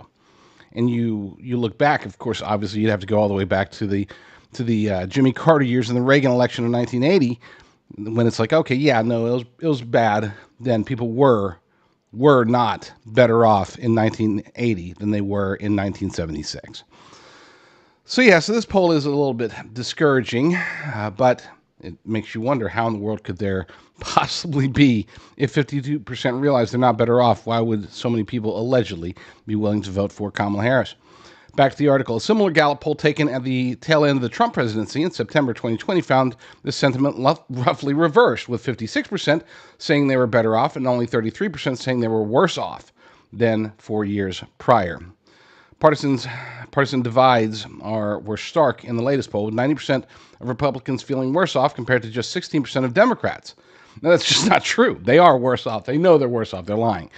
And you look back, of course, obviously you'd have to go all the way back to the Jimmy Carter years and the Reagan election of 1980, when it's like, okay, yeah, no, it was bad. Then people were not better off in 1980 than they were in 1976. So this poll is a little bit discouraging, but it makes you wonder, how in the world could there possibly be, if 52% realize they're not better off, why would so many people allegedly be willing to vote for Kamala Harris? Back to the article. A similar Gallup poll taken at the tail end of the Trump presidency in September 2020 found this sentiment roughly reversed, with 56% saying they were better off and only 33% saying they were worse off than 4 years prior. Partisan divides were stark in the latest poll, with 90% of Republicans feeling worse off compared to just 16% of Democrats. Now, that's just not true. They are worse off. They know they're worse off. They're lying.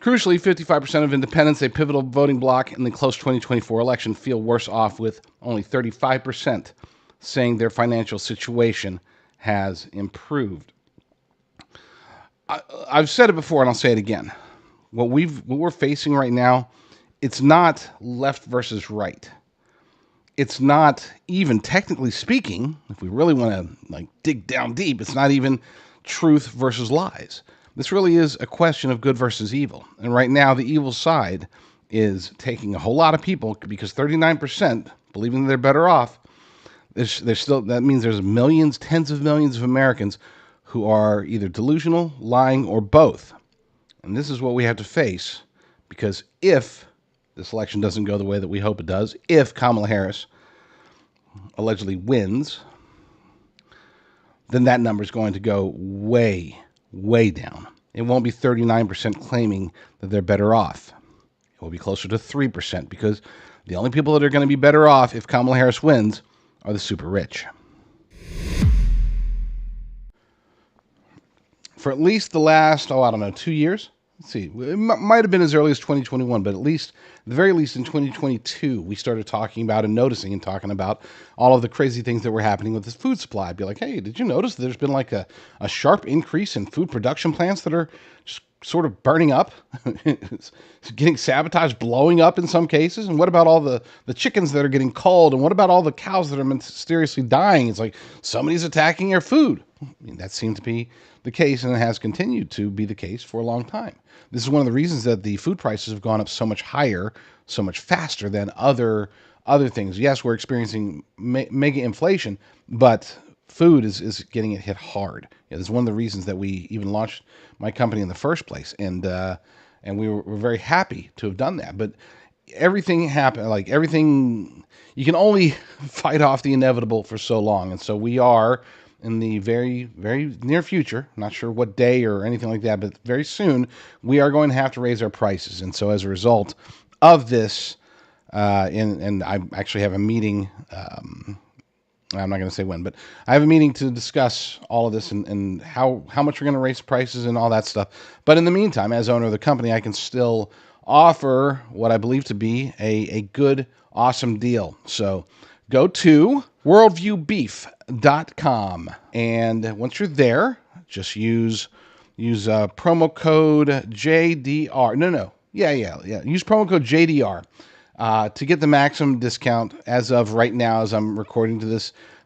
Crucially, 55% of independents, a pivotal voting bloc in the close 2024 election, feel worse off, with only 35% saying their financial situation has improved. I've said it before, and I'll say it again. What we're facing right now, it's not left versus right. It's not even, technically speaking, if we really want to dig down deep, it's not even truth versus lies. This really is a question of good versus evil. And right now, the evil side is taking a whole lot of people, because 39% believing they're better off. That means there's millions, tens of millions of Americans who are either delusional, lying, or both. And this is what we have to face, because if this election doesn't go the way that we hope it does, if Kamala Harris allegedly wins, then that number is going to go way, way down. It won't be 39% claiming that they're better off. It will be closer to 3%, because the only people that are going to be better off if Kamala Harris wins are the super rich. For at least the last, 2 years, let's see, it might have been as early as 2021, but at the very least in 2022, we started talking about and noticing and talking about all of the crazy things that were happening with this food supply. I'd be like, hey, did you notice that there's been a sharp increase in food production plants that are just sort of burning up, it's getting sabotaged, blowing up in some cases? And what about all the chickens that are getting culled? And what about all the cows that are mysteriously dying? It's like somebody's attacking your food. That seemed to be the case, and it has continued to be the case for a long time. This is one of the reasons that the food prices have gone up so much higher, so much faster than other things. Yes, we're experiencing mega inflation, but Food is getting it hit hard. It's one of the reasons that we even launched my company in the first place, and we're very happy to have done that. But everything happened, like everything, you can only fight off the inevitable for so long, and so we are in the very, very near future, not sure what day or anything like that, but very soon we are going to have to raise our prices. And so as a result of this, and I actually have a meeting. I'm not going to say when, but I have a meeting to discuss all of this and how much we're going to raise prices and all that stuff. But in the meantime, as owner of the company, I can still offer what I believe to be a good, awesome deal. So go to worldviewbeef.com, and once you're there, just use promo code JDR. Use promo code JDR. To get the maximum discount. As of right now, as I'm recording to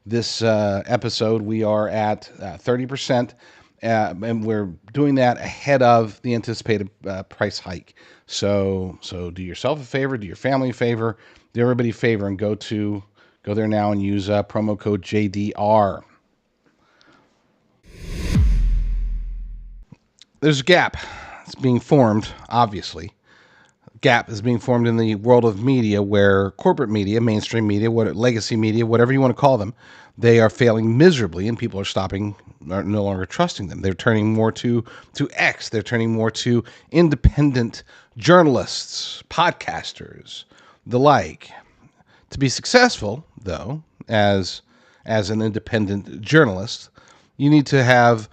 this episode, we are at 30%, and we're doing that ahead of the anticipated price hike. So do yourself a favor, do your family a favor, do everybody a favor, and go there now and use promo code JDR. There's a gap. It's being formed, obviously. Gap is being formed in the world of media, where corporate media, mainstream media, legacy media, whatever you want to call them, they are failing miserably, and people are no longer trusting them. They're turning more to X. They're turning more to independent journalists, podcasters, the like. To be successful, though, as an independent journalist, you need to have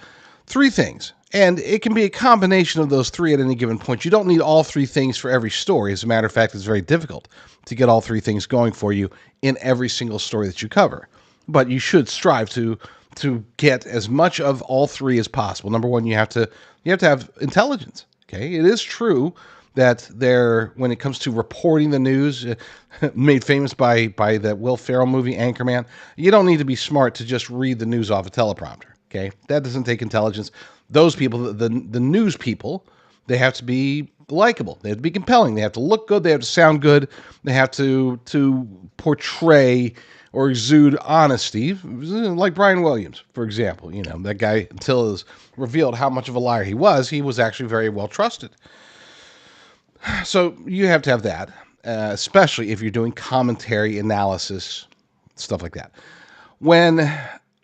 three things. And it can be a combination of those three at any given point. You don't need all three things for every story. As a matter of fact, it's very difficult to get all three things going for you in every single story that you cover. But you should strive to get as much of all three as possible. Number one, you have to have intelligence. Okay, it is true that when it comes to reporting the news, made famous by that Will Ferrell movie Anchorman, you don't need to be smart to just read the news off a teleprompter. Okay, that doesn't take intelligence. Those people, the news people, they have to be likable. They have to be compelling. They have to look good. They have to sound good. They have to portray or exude honesty, like Brian Williams, for example. You know, that guy, until it was revealed how much of a liar he was actually very well trusted. So you have to have that, especially if you're doing commentary, analysis, stuff like that. When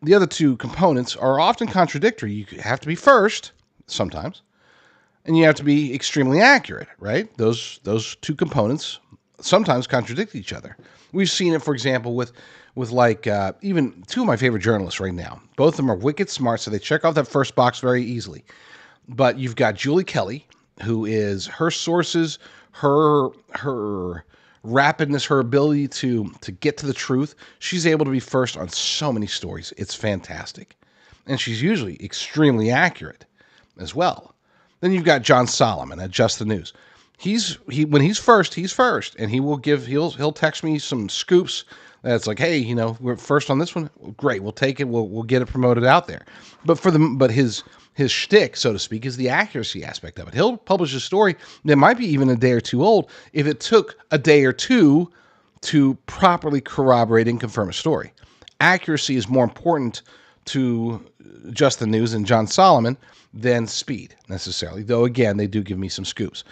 the other two components are often contradictory. You have to be first, sometimes, and you have to be extremely accurate, right? Those two components sometimes contradict each other. We've seen it, for example, with even two of my favorite journalists right now. Both of them are wicked smart, so they check off that first box very easily. But you've got Julie Kelly, who is her sources, her rapidness, her ability to get to the truth. She's able to be first on so many stories. It's fantastic. And she's usually extremely accurate as well. Then you've got John Solomon at Just the News. When he's first, and he'll text me some scoops that's like, hey, we're first on this one. Great, we'll take it. We'll get it promoted out there. But his shtick, so to speak, is the accuracy aspect of it. He'll publish a story that might be even a day or two old if it took a day or two to properly corroborate and confirm a story. Accuracy is more important to Just the News and John Solomon than speed, necessarily. Though, again, they do give me some scoops.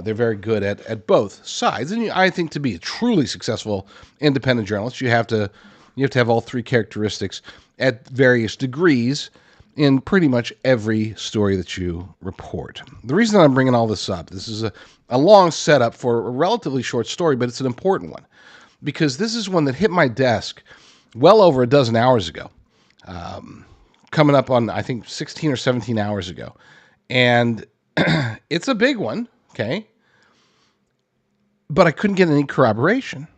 They're very good at both sides. And I think to be a truly successful independent journalist, you have to have all three characteristics at various degrees in pretty much every story that you report. The reason that I'm bringing all this up, this is a long setup for a relatively short story, but it's an important one, because this is one that hit my desk well over a dozen hours ago, coming up on, I think, 16 or 17 hours ago. And it's a big one, okay? But I couldn't get any corroboration.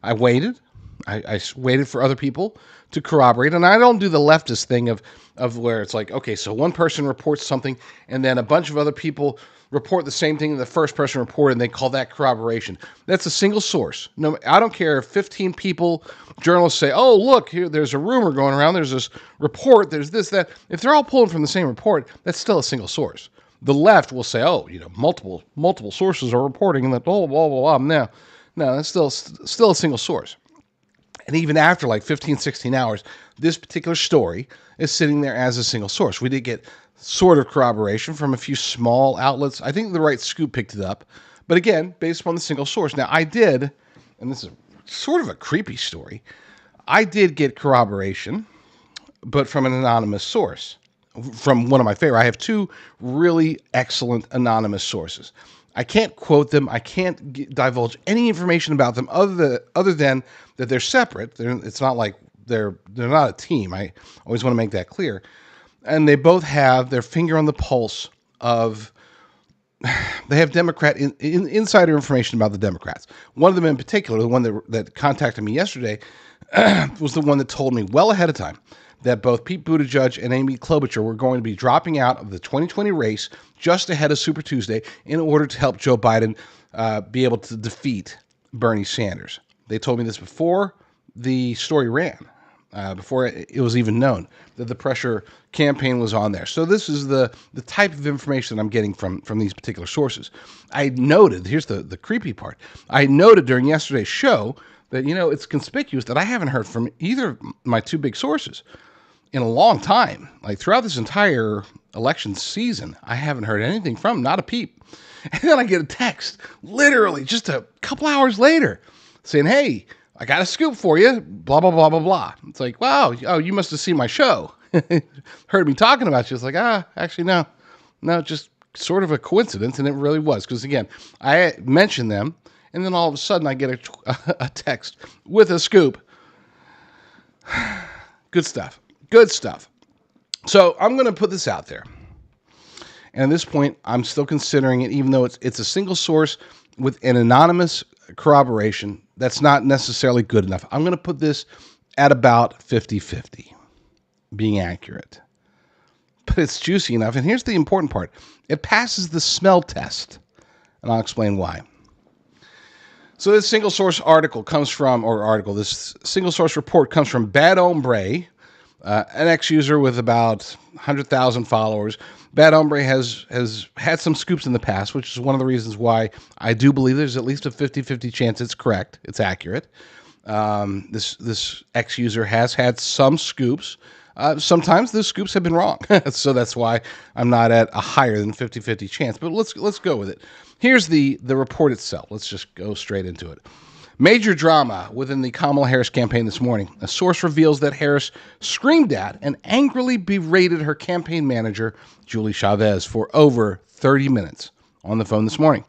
I waited. I waited for other people to corroborate, and I don't do the leftist thing of where it's like, okay, so one person reports something, and then a bunch of other people report the same thing that the first person reported, and they call that corroboration. That's a single source. No, I don't care if 15 people, journalists say, oh, look, here, there's a rumor going around, there's this report, there's this, that. If they're all pulling from the same report, that's still a single source. The left will say, oh, multiple sources are reporting that, blah, blah, blah, blah. No, that's still a single source. And even after like 15, 16 hours, this particular story is sitting there as a single source. We did get sort of corroboration from a few small outlets. I think the Right Scoop picked it up. But again, based upon the single source. Now, I did, and this is sort of a creepy story, I did get corroboration, but from an anonymous source, from one of my favorite. I have two really excellent anonymous sources. I can't quote them. I can't divulge any information about them other than that they're separate. It's not like they're not a team. I always want to make that clear. And they both have their finger on the pulse of. They have Democrat insider information about the Democrats. One of them in particular, the one that contacted me yesterday, was the one that told me well ahead of time that both Pete Buttigieg and Amy Klobuchar were going to be dropping out of the 2020 race just ahead of Super Tuesday in order to help Joe Biden be able to defeat Bernie Sanders. They told me this before the story ran, before it was even known that the pressure campaign was on there. So this is the type of information that I'm getting from these particular sources. I noted, here's the creepy part, I noted during yesterday's show that, it's conspicuous that I haven't heard from either of my two big sources in a long time. Like throughout this entire election season, I haven't heard anything from them, not a peep. And then I get a text, literally just a couple hours later, saying, "Hey, I got a scoop for you, blah, blah, blah, blah, blah." It's like, wow, oh, you must have seen my show. Heard me talking about you. It's like, actually, no, just sort of a coincidence. And it really was. Because again, I mentioned them, and then all of a sudden I get a text with a scoop. Good stuff. Good stuff. So I'm going to put this out there. And at this point, I'm still considering it, even though it's a single source with an anonymous corroboration. That's not necessarily good enough. I'm going to put this at about 50-50, being accurate. But it's juicy enough. And here's the important part. It passes the smell test. And I'll explain why. So this single source article comes from, this single source report comes from Bad Hombre, an ex-user with about 100,000 followers. Bad Hombre has had some scoops in the past, which is one of the reasons why I do believe there's at least a 50-50 chance it's correct, it's accurate. This ex-user has had some scoops. Sometimes those scoops have been wrong, so that's why I'm not at a higher than 50-50 chance. But let's go with it. Here's the report itself. Let's just go straight into it. Major drama within the Kamala Harris campaign this morning. A source reveals that Harris screamed at and angrily berated her campaign manager, Julie Chavez, for over 30 minutes on the phone this morning.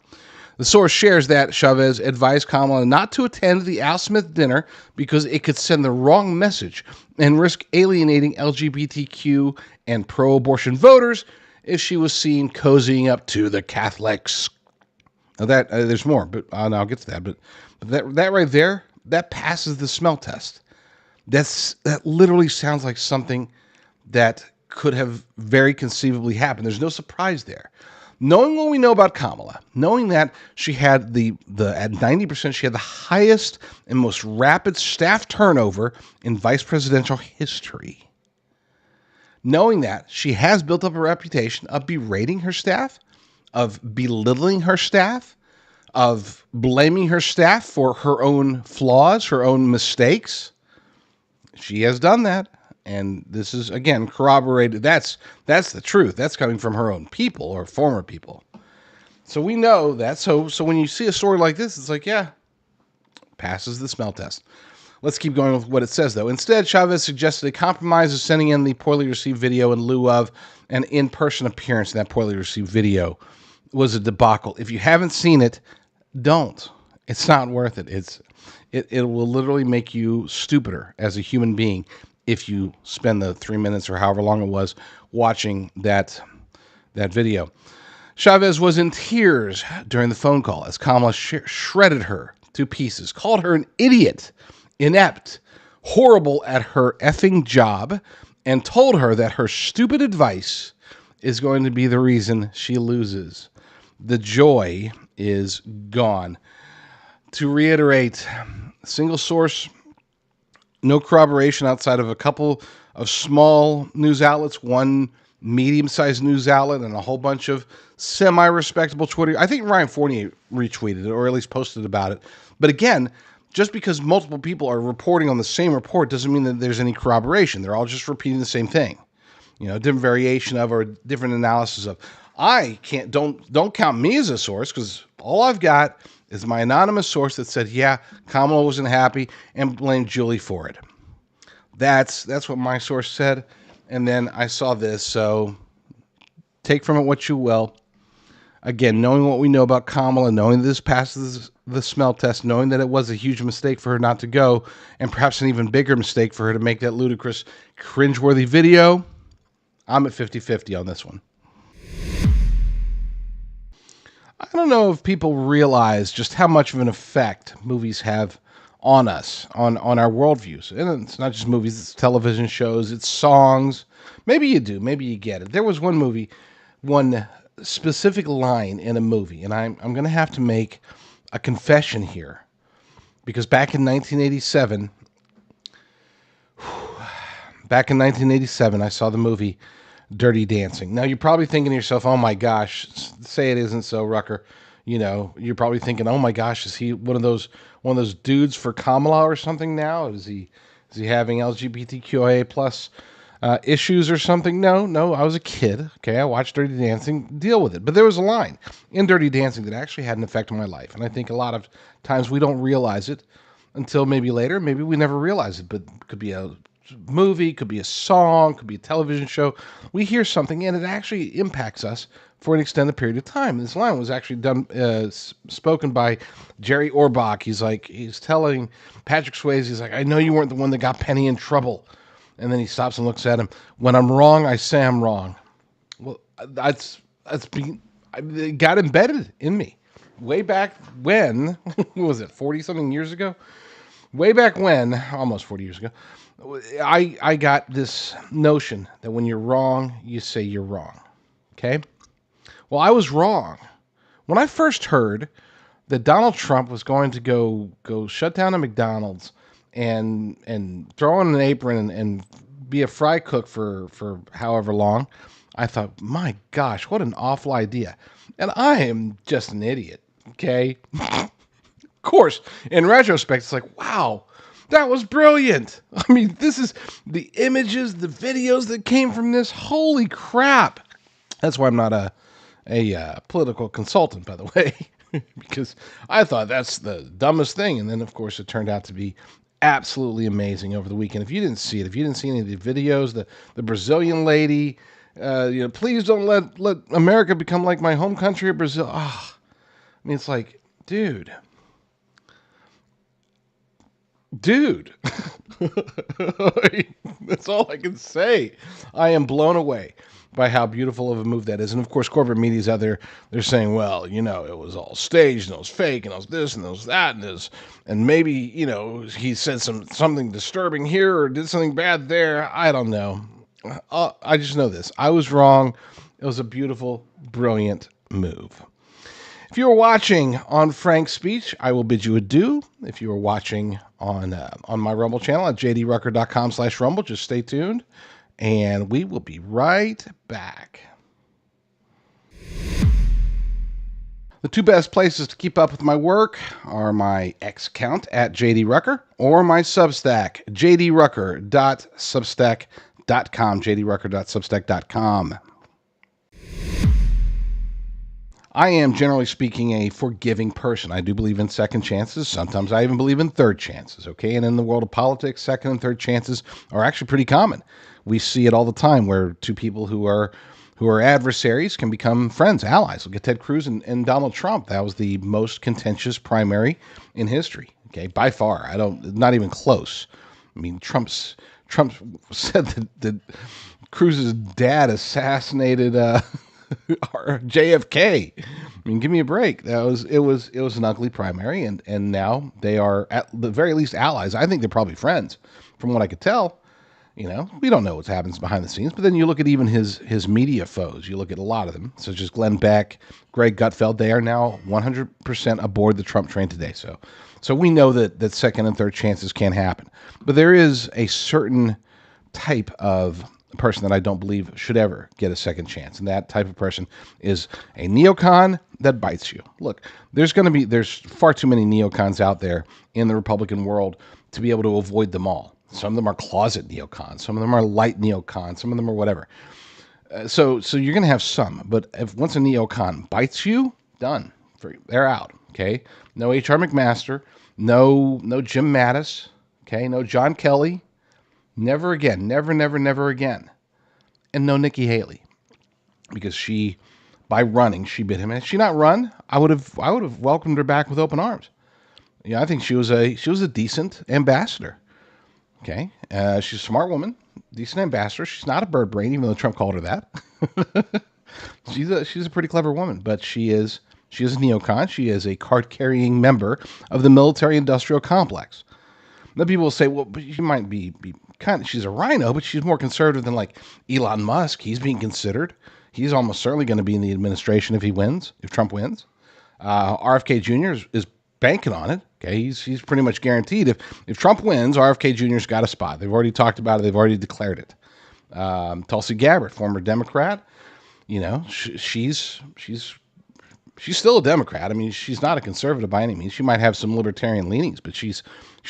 The source shares that Chavez advised Kamala not to attend the Al Smith dinner because it could send the wrong message and risk alienating LGBTQ and pro-abortion voters if she was seen cozying up to the Catholics. Now that there's more, but I'll get to that. But that right there, that passes the smell test. That literally sounds like something that could have very conceivably happened. There's no surprise there. Knowing what we know about Kamala, knowing that she had at 90%, she had the highest and most rapid staff turnover in vice presidential history. Knowing that she has built up a reputation of berating her staff, of belittling her staff, of blaming her staff for her own flaws, her own mistakes. She has done that. And this is, again, corroborated. That's the truth. That's coming from her own people or former people. So we know that. So when you see a story like this, it's like, yeah, passes the smell test. Let's keep going with what it says, though. Instead, Chavez suggested a compromise of sending in the poorly received video in lieu of an in-person appearance. And that poorly received video was a debacle. If you haven't seen it, don't. It's not worth it. It will literally make you stupider as a human being if you spend the 3 minutes or however long it was watching that video. Chavez was in tears during the phone call as Kamala shredded her to pieces, called her an idiot, inept, horrible at her effing job, and told her that her stupid advice is going to be the reason she loses. The joy is gone. To reiterate, single source, no corroboration outside of a couple of small news outlets, one medium-sized news outlet, and a whole bunch of semi-respectable Twitter. I think Ryan Fournier retweeted it, or at least posted about it. But again, just because multiple people are reporting on the same report doesn't mean that there's any corroboration. They're all just repeating the same thing. Different variation of or different analysis of. I can't, don't count me as a source, because all I've got is my anonymous source that said, yeah, Kamala wasn't happy and blamed Julie for it. That's what my source said. And then I saw this, so take from it what you will. Again, knowing what we know about Kamala, knowing that this passes the smell test, knowing that it was a huge mistake for her not to go, and perhaps an even bigger mistake for her to make that ludicrous, cringeworthy video, I'm at 50-50 on this one. I don't know if people realize just how much of an effect movies have on us, on our worldviews. And it's not just movies, it's television shows, it's songs. Maybe you do, maybe you get it. There was one movie, one specific line in a movie, and I'm going to have to make a confession here, because back in 1987, I saw the movie Dirty Dancing. Now you're probably thinking to yourself, "Oh my gosh, say it isn't so, Rucker." You're probably thinking, "Oh my gosh, is he one of those dudes for Kamala or something now? Is he having LGBTQIA plus issues or something?" No, I was a kid. Okay, I watched Dirty Dancing, deal with it. But there was a line in Dirty Dancing that actually had an effect on my life. And I think a lot of times we don't realize it until maybe later. Maybe we never realize it, but it could be a movie, could be a song, could be a television show. We hear something and it actually impacts us for an extended period of time. This line was actually spoken by Jerry Orbach. He's telling Patrick Swayze, he's like, "I know you weren't the one that got Penny in trouble." And then he stops and looks at him. "When I'm wrong, I say I'm wrong." Well, it got embedded in me way back when. What was it, 40 something years ago? Way back when, almost 40 years ago, I got this notion that when you're wrong, you say you're wrong. Okay? Well, I was wrong. When I first heard that Donald Trump was going to go shut down a McDonald's and throw on an apron and be a fry cook for however long, I thought, my gosh, what an awful idea. And I am just an idiot. Okay? Of course, in retrospect, it's like, wow, that was brilliant. I mean, this is the images, the videos that came from this. Holy crap. That's why I'm not a political consultant, by the way, because I thought that's the dumbest thing. And then, of course, it turned out to be absolutely amazing over the weekend. If you didn't see it, if you didn't see any of the videos, the Brazilian lady, please don't let America become like my home country of Brazil. I mean, it's like, dude. That's all I can say. I am blown away by how beautiful of a move that is. And of course, corporate media's out there, they're saying, well, it was all staged and it was fake and it was this and it was that and maybe, he said something disturbing here or did something bad there. I don't know. I just know this. I was wrong. It was a beautiful, brilliant move. If you are watching on Frank's Speech, I will bid you adieu. If you are watching on my Rumble channel at jdrucker.com/Rumble, just stay tuned, and we will be right back. The two best places to keep up with my work are my X account at JD Rucker or my Substack, jdrucker.substack.com, jdrucker.substack.com. I am, generally speaking, a forgiving person. I do believe in second chances. Sometimes I even believe in third chances, okay? And in the world of politics, second and third chances are actually pretty common. We see it all the time where two people who are adversaries can become friends, allies. Look at Ted Cruz and Donald Trump. That was the most contentious primary in history, okay? By far. Not even close. I mean, Trump said that Cruz's dad assassinated JFK. I mean, give me a break. It was an ugly primary, and now they are at the very least allies. I think they're probably friends, from what I could tell. We don't know what happens behind the scenes. But then you look at even his media foes. You look at a lot of them, such as Glenn Beck, Greg Gutfeld. They are now 100% aboard the Trump train today. So we know that second and third chances can happen. But there is a certain type of person that I don't believe should ever get a second chance. And that type of person is a neocon that bites you. Look, there's far too many neocons out there in the Republican world to be able to avoid them all. Some of them are closet neocons. Some of them are light neocons. Some of them are whatever. So you're going to have some. But if once a neocon bites you, done. They're out. Okay? No H.R. McMaster. No Jim Mattis. Okay? No John Kelly. Never again. Never, never, never again. And no Nikki Haley. Because by running, she bit him. Had she not run, I would have welcomed her back with open arms. Yeah, I think she was a decent ambassador. Okay, she's a smart woman, decent ambassador. She's not a bird brain, even though Trump called her that. she's a pretty clever woman, but she is a neocon. She is a card-carrying member of the military-industrial complex. Then people will say, well, but she might be she's a rhino, but she's more conservative than like Elon Musk. He's being considered. He's almost certainly going to be in the administration if Trump wins. RFK Jr. is banking on it. Okay, he's pretty much guaranteed. If Trump wins, RFK Jr.'s got a spot. They've already talked about it. They've already declared it. Tulsi Gabbard, former Democrat, she's still a Democrat. I mean, she's not a conservative by any means. She might have some libertarian leanings, but she's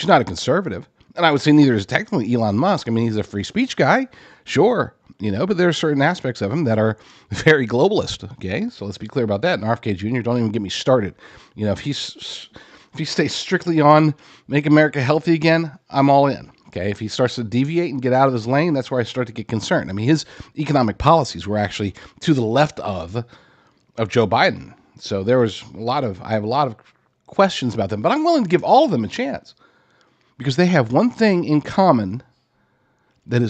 not a conservative. And I would say neither is technically Elon Musk. I mean, he's a free speech guy, sure, but there are certain aspects of him that are very globalist. Okay, so let's be clear about that. And RFK Jr., don't even get me started. If he stays strictly on make America healthy again, I'm all in. Okay, if he starts to deviate and get out of his lane, that's where I start to get concerned. I mean, his economic policies were actually to the left of Joe Biden. So I have a lot of questions about them, but I'm willing to give all of them a chance because they have one thing in common that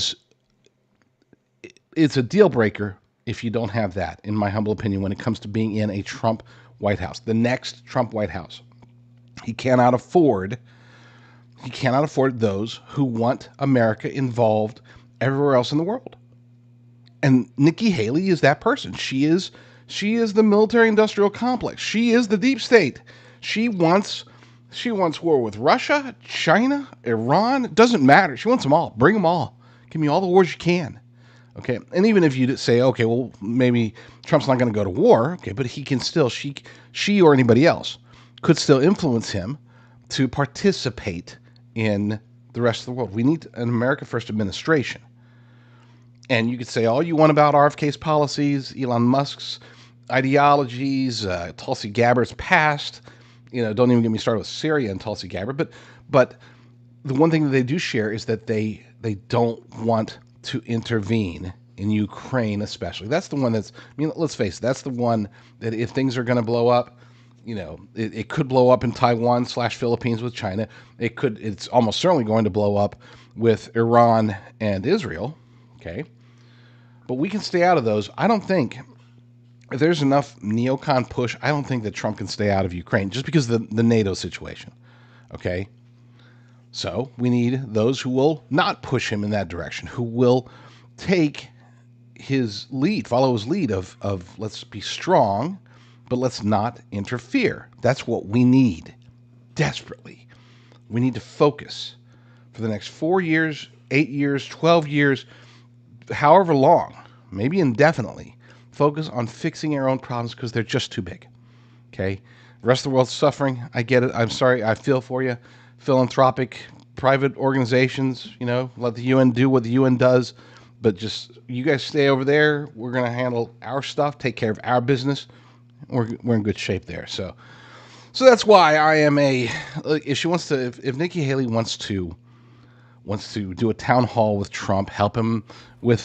it's a deal breaker if you don't have that, in my humble opinion, when it comes to being in a Trump White House, the next Trump White House. He cannot afford those who want America involved everywhere else in the world. And Nikki Haley is that person. She is the military-industrial complex. She is the deep state. She wants war with Russia, China, Iran. It doesn't matter. She wants them all. Bring them all. Give me all the wars you can. Okay, and even if you say, okay, well, maybe Trump's not going to go to war, okay, but he can still, she or anybody else could still influence him to participate in the rest of the world. We need an America First administration. And you could say all you want about RFK's policies, Elon Musk's ideologies, Tulsi Gabbard's past. Don't even get me started with Syria and Tulsi Gabbard. But the one thing that they do share is that they don't want to intervene in Ukraine, especially. That's the one let's face it, that's the one that if things are going to blow up, it could blow up in Taiwan/Philippines with China. It's almost certainly going to blow up with Iran and Israel. Okay. But we can stay out of those. I don't think if there's enough neocon push, I don't think that Trump can stay out of Ukraine just because of the NATO situation. Okay. So we need those who will not push him in that direction, who will take his lead, follow his lead of let's be strong, but let's not interfere. That's what we need desperately. We need to focus for the next 4 years, 8 years, 12 years, however long, maybe indefinitely, focus on fixing our own problems because they're just too big. Okay? The rest of the world's suffering. I get it. I'm sorry. I feel for you. Philanthropic, private organizations, let the UN do what the UN does, but just you guys stay over there. We're going to handle our stuff, take care of our business. We're in good shape there. So that's why I am if she wants to, if Nikki Haley wants to do a town hall with Trump, help him with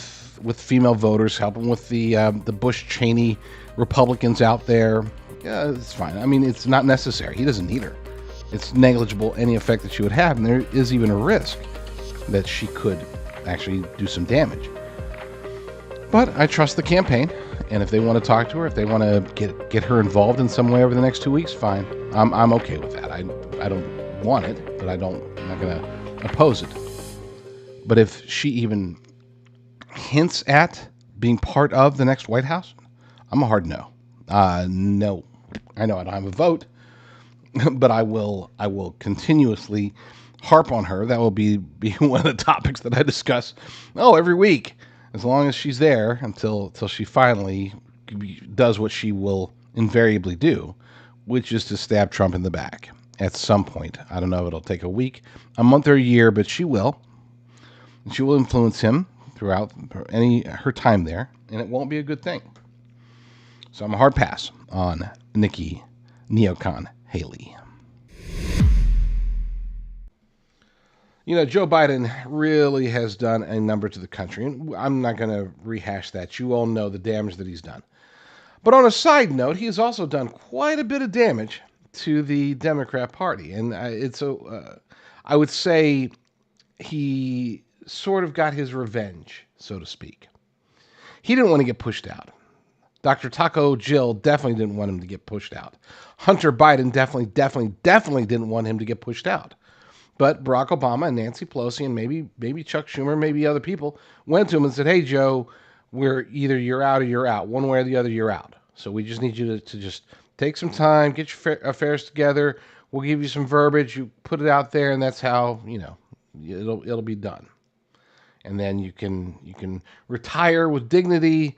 female voters, help him with the Bush Cheney Republicans out there, yeah, it's fine. I mean, it's not necessary. He doesn't need her. It's negligible any effect that she would have, and there is even a risk that she could actually do some damage. But I trust the campaign, and if they want to talk to her, if they want to get her involved in some way over the next 2 weeks, fine. I'm okay with that. I don't want it, but I'm not going to oppose it. But if she even hints at being part of the next White House, I'm a hard no. No. I know I don't have a vote, but I will continuously harp on her. That will be one of the topics that I discuss every week. as long as she's there until she finally does what she will invariably do, which is to stab Trump in the back at some point. I don't know if it'll take a week, a month, or a year, but she will. She will influence him throughout her time there, and it won't be a good thing. So I'm a hard pass on Nikki Neocon Haley. You know, Joe Biden really has done a number to the country, and I'm not going to rehash that. You all know the damage that he's done. But on a side note, he has also done quite a bit of damage to the Democrat Party, and I would say he sort of got his revenge, so to speak. He didn't want to get pushed out. Dr. Taco Jill definitely didn't want him to get pushed out. Hunter Biden definitely didn't want him to get pushed out. But Barack Obama and Nancy Pelosi and maybe Chuck Schumer, maybe other people went to him and said, "Hey, Joe, we're either you're out or you're out. One way or the other, you're out. So we just need you to just take some time, get your affairs together. We'll give you some verbiage. You put it out there, and that's how it'll be done. And then you can retire with dignity."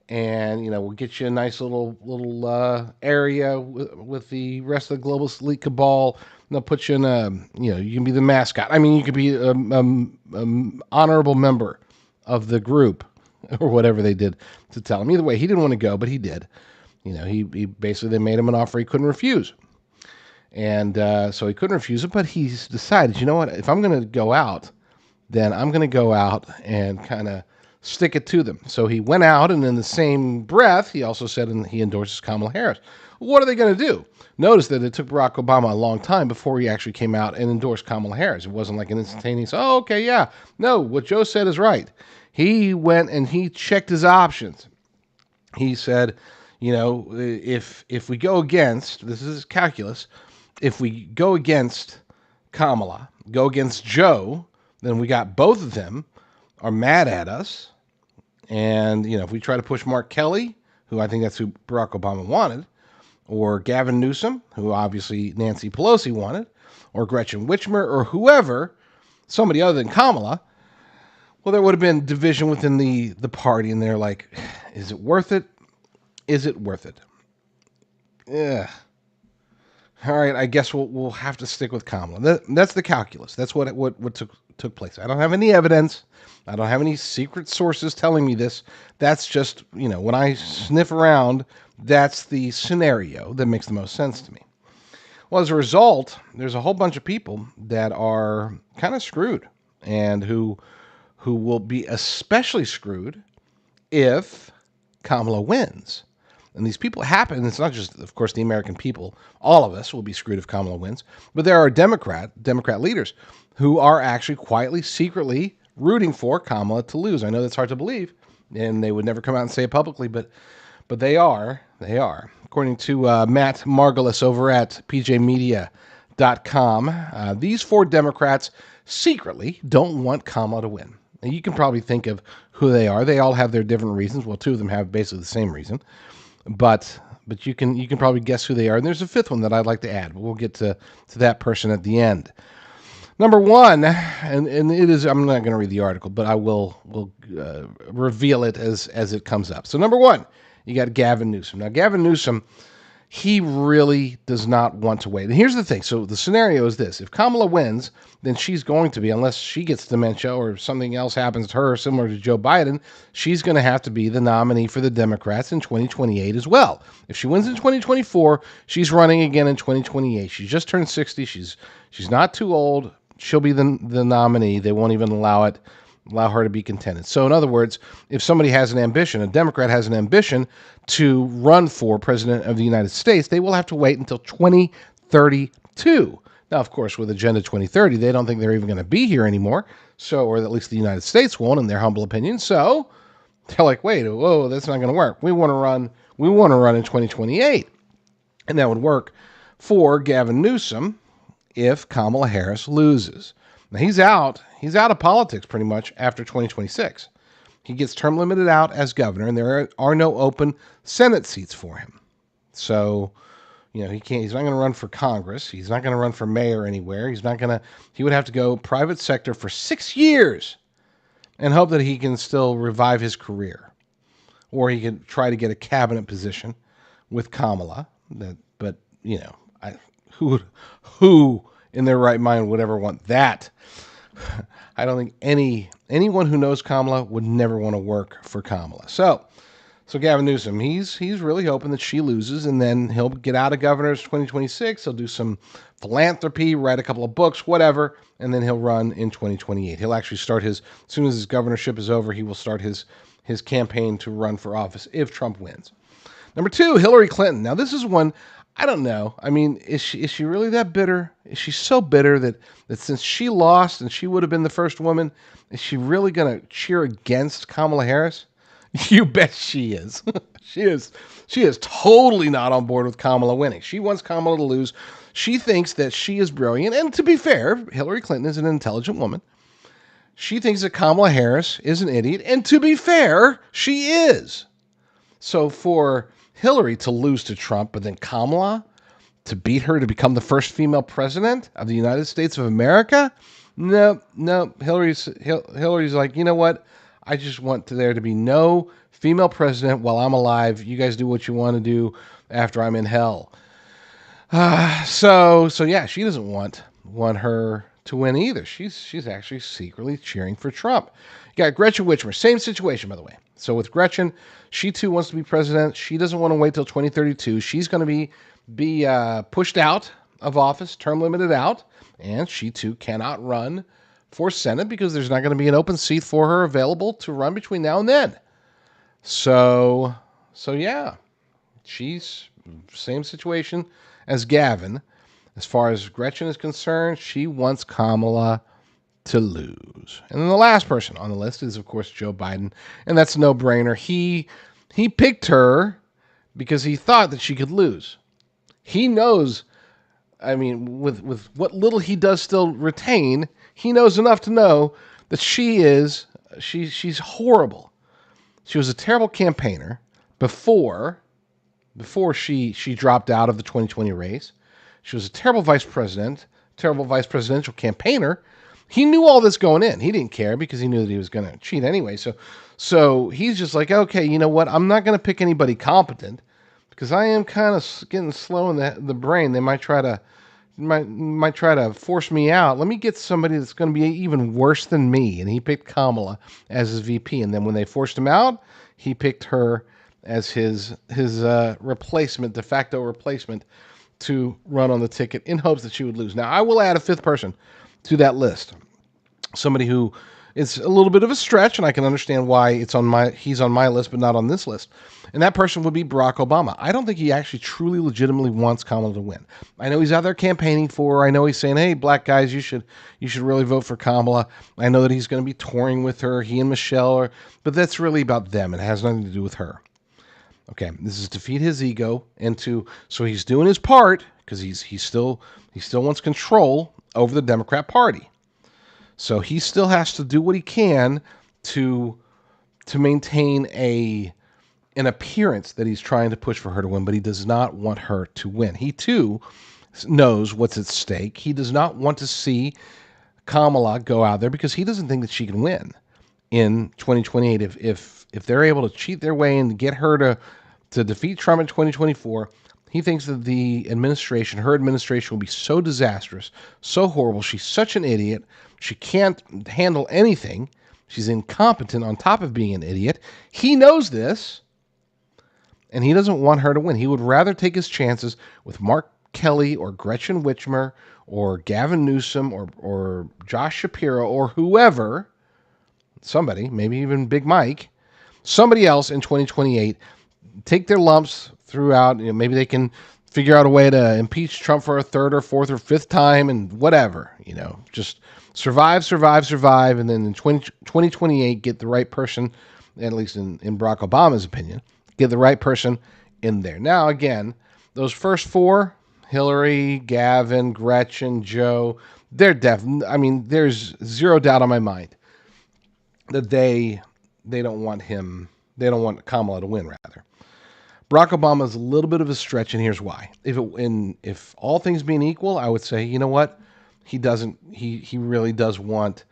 And, we'll get you a nice little area with the rest of the globalist elite cabal. And they'll put you in you can be the mascot. I mean, you could be an honorable member of the group or whatever they did to tell him. Either way, he didn't want to go, but he did. He basically, they made him an offer he couldn't refuse. And so he couldn't refuse it, but he's decided, you know what, if I'm going to go out, then I'm going to go out and kind of stick it to them. So he went out, and in the same breath, he also said he endorses Kamala Harris. What are they going to do? Notice that it took Barack Obama a long time before he actually came out and endorsed Kamala Harris. It wasn't like an instantaneous, oh, okay, yeah. No, what Joe said is right. He went and he checked his options. He said, if we go against, this is calculus, if we go against Kamala, go against Joe, then we got both of them are mad at us. And, if we try to push Mark Kelly, who I think that's who Barack Obama wanted, or Gavin Newsom, who obviously Nancy Pelosi wanted, or Gretchen Whitmer, or whoever, somebody other than Kamala, well, there would have been division within the party, and they're like, is it worth it? Is it worth it? Yeah. All right, I guess we'll have to stick with Kamala. That's the calculus. That's what took place. I don't have any evidence. I don't have any secret sources telling me this. That's just, when I sniff around, that's the scenario that makes the most sense to me. Well, as a result, there's a whole bunch of people that are kind of screwed, and who will be especially screwed if Kamala wins. And these people happen, it's not just, of course, the American people. All of us will be screwed if Kamala wins. But there are Democrat leaders who are actually quietly, secretly rooting for Kamala to lose. I know that's hard to believe, and they would never come out and say it publicly, but they are. They are. According to Matt Margolis over at pjmedia.com, these 4 Democrats secretly don't want Kamala to win. And you can probably think of who they are. They all have their different reasons. Well, 2 of them have basically the same reason. But you can probably guess who they are. And there's a 5th one that I'd like to add, but we'll get to that person at the end. Number 1, and it is, I'm not going to read the article, but I will reveal it as it comes up. So number 1, you got Gavin Newsom. Now, Gavin Newsom, he really does not want to wait. And here's the thing. So the scenario is this. If Kamala wins, then she's going to be, unless she gets dementia or something else happens to her, similar to Joe Biden, she's going to have to be the nominee for the Democrats in 2028 as well. If she wins in 2024, she's running again in 2028. She's just turned 60. She's not too old. She'll be the nominee. They won't even allow her to be contended. So in other words, if somebody has an ambition, a Democrat has an ambition to run for president of the United States, they will have to wait until 2032. Now, of course, with Agenda 2030, they don't think they're even going to be here anymore. So, or at least the United States won't, in their humble opinion. So they're like, whoa, that's not going to work. We want to run in 2028. And that would work for Gavin Newsom if Kamala Harris loses. Now, he's out of politics pretty much after 2026. He gets term limited out as governor, and there are no open Senate seats for him. So, he's not going to run for Congress. He's not going to run for mayor anywhere. He would have to go private sector for 6 years and hope that he can still revive his career, or he could try to get a cabinet position with Kamala. But who in their right mind would ever want that? I don't think anyone who knows Kamala would never want to work for Kamala. So Gavin Newsom, he's really hoping that she loses, and then he'll get out of governor's 2026. He'll do some philanthropy, write a couple of books, whatever, and then he'll run in 2028. He'll actually start as soon as his governorship is over, he will start his campaign to run for office if Trump wins. Number 2, Hillary Clinton. Now, this is one, I don't know. I mean, is she really that bitter? Is she so bitter that since she lost and she would have been the first woman, is she really going to cheer against Kamala Harris? You bet she is. She is totally not on board with Kamala winning. She wants Kamala to lose. She thinks that she is brilliant. And to be fair, Hillary Clinton is an intelligent woman. She thinks that Kamala Harris is an idiot. And to be fair, she is. So for Hillary to lose to Trump, but then Kamala to beat her to become the first female president of the United States of America? No. Hillary's like, you know what? I just want there to be no female president while I'm alive. You guys do what you want to do after I'm in hell. So yeah, she doesn't want her to win either. She's actually secretly cheering for Trump. You got Gretchen Whitmer, same situation, by the way. So with Gretchen, she too wants to be president. She doesn't want to wait till 2032. She's going to be pushed out of office, term limited out, and she too cannot run for Senate because there's not going to be an open seat for her available to run between now and then. So yeah, she's same situation as Gavin. As far as Gretchen is concerned, she wants Kamala to lose. And then the last person on the list is, of course, Joe Biden, and that's a no-brainer. He picked her because he thought that she could lose. He knows, I mean, with what little he does still retain, he knows enough to know that she's horrible. She was a terrible campaigner before she dropped out of the 2020 race. She was a terrible vice presidential campaigner. He knew all this going in. He didn't care because he knew that he was going to cheat anyway. So he's just like, okay, you know what? I'm not going to pick anybody competent because I am kind of getting slow in the brain. They might try to force me out. Let me get somebody that's going to be even worse than me. And he picked Kamala as his VP. And then when they forced him out, he picked her as his replacement, de facto replacement, to run on the ticket in hopes that she would lose. Now, I will add a fifth person to that list. Somebody who is a little bit of a stretch, and I can understand why he's on my list, but not on this list. And that person would be Barack Obama. I don't think he actually truly legitimately wants Kamala to win. I know he's out there campaigning for her. I know he's saying, hey, black guys, you should really vote for Kamala. I know that he's going to be touring with her, he and Michelle, but that's really about them. It has nothing to do with her. Okay, this is to feed his ego so he's doing his part because he still wants control over the Democrat Party. So he still has to do what he can to maintain an appearance that he's trying to push for her to win, but he does not want her to win. He too knows what's at stake. He does not want to see Kamala go out there because he doesn't think that she can win in 2028. If they're able to cheat their way and get her to defeat Trump in 2024, he thinks that her administration will be so disastrous, so horrible. She's such an idiot. She can't handle anything. She's incompetent on top of being an idiot. He knows this, and he doesn't want her to win. He would rather take his chances with Mark Kelly or Gretchen Whitmer or Gavin Newsom or Josh Shapiro or whoever, somebody, maybe even Big Mike, somebody else in 2028, take their lumps throughout. Maybe they can figure out a way to impeach Trump for a third or fourth or fifth time and whatever, just survive, and then in 2028 get the right person, at least in Barack Obama's opinion, get the right person in there. Now, again, those first four, Hillary, Gavin, Gretchen, Joe, they're there's zero doubt on my mind that they don't want Kamala to win, rather. Barack Obama is a little bit of a stretch, and here's why. If all things being equal, I would say, you know what? He really does want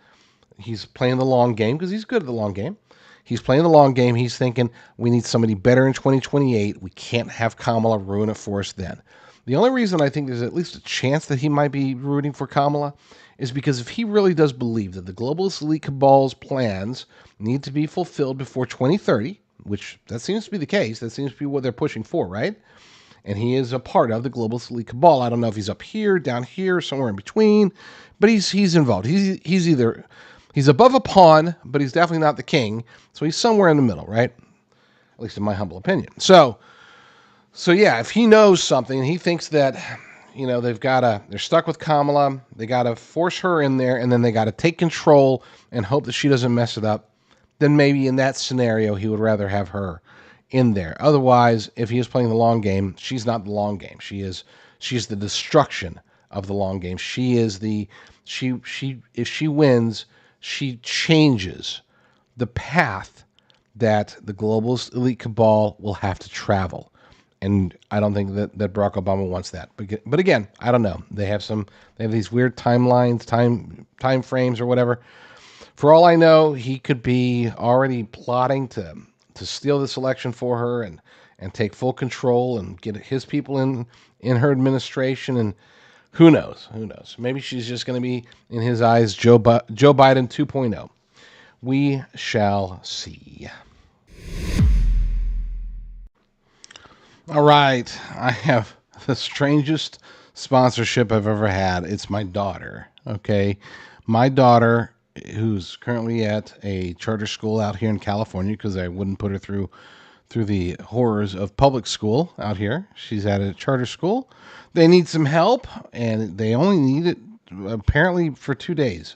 He's playing the long game because he's good at the long game. He's playing the long game. He's thinking we need somebody better in 2028. We can't have Kamala ruin it for us then. The only reason I think there's at least a chance that he might be rooting for Kamala is because if he really does believe that the globalist elite cabal's plans need to be fulfilled before 2030, which that seems to be the case, that seems to be what they're pushing for, right? And he is a part of the globalist elite cabal. I don't know if he's up here, down here, somewhere in between, but he's involved. He's above a pawn, but he's definitely not the king. So he's somewhere in the middle, right? At least in my humble opinion. So yeah, if he knows something, he thinks that, they're stuck with Kamala. They got to force her in there, and then they got to take control and hope that she doesn't mess it up. Then maybe in that scenario, he would rather have her in there. Otherwise, if he is playing the long game, she's not the long game. She's the destruction of the long game. If she wins, she changes the path that the globalist elite cabal will have to travel. And I don't think that Barack Obama wants that. But again, I don't know. They have these weird timelines, time frames or whatever. For all I know, he could be already plotting to steal this election for her and take full control and get his people in her administration. And who knows? Maybe she's just going to be, in his eyes, Joe Biden 2.0. We shall see. All right. I have the strangest sponsorship I've ever had. It's my daughter. Okay. My daughter, who's currently at a charter school out here in California, because I wouldn't put her through the horrors of public school out here. She's at a charter school. They need some help, and they only need it apparently for 2 days.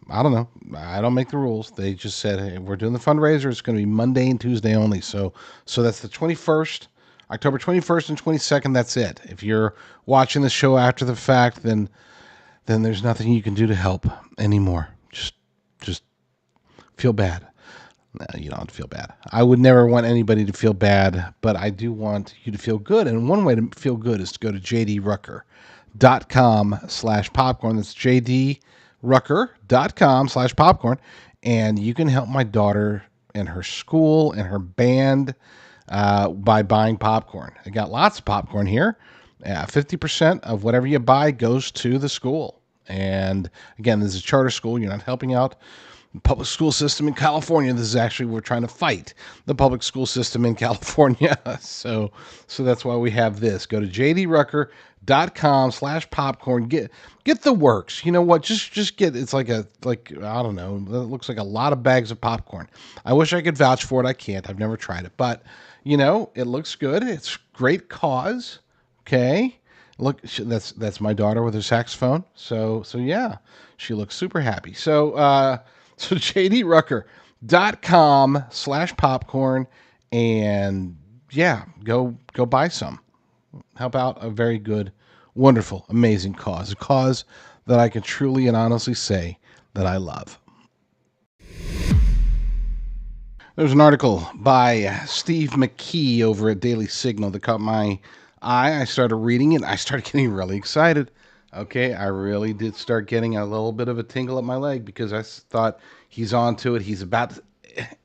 I don't know. I don't make the rules. They just said, hey, we're doing the fundraiser. It's going to be Monday and Tuesday only. So that's the 21st, October 21st and 22nd. That's it. If you're watching the show after the fact, then there's nothing you can do to help anymore. Just feel bad. No, you don't have to feel bad. I would never want anybody to feel bad, but I do want you to feel good. And one way to feel good is to go to jdrucker.com/popcorn. That's jdrucker.com/popcorn. And you can help my daughter and her school and her band by buying popcorn. I got lots of popcorn here. 50% of whatever you buy goes to the school. And again, this is a charter school. You're not helping out the public school system in California. This is actually, we're trying to fight the public school system in California. So that's why we have this. Go to jdrucker.com/popcorn. Get the works. You know what? Just get, it's I don't know. It looks like a lot of bags of popcorn. I wish I could vouch for it. I can't. I've never tried it, but it looks good. It's great cause. Okay. Look, that's my daughter with her saxophone. So yeah, she looks super happy. So jdrucker.com/popcorn, and yeah, go buy some. Help out a very good, wonderful, amazing cause. A cause that I can truly and honestly say that I love. There's an article by Steve McKee over at Daily Signal that caught my eye. I started reading it. I started getting really excited. Okay, I really did start getting a little bit of a tingle up my leg because I thought he's on to it. He's about to,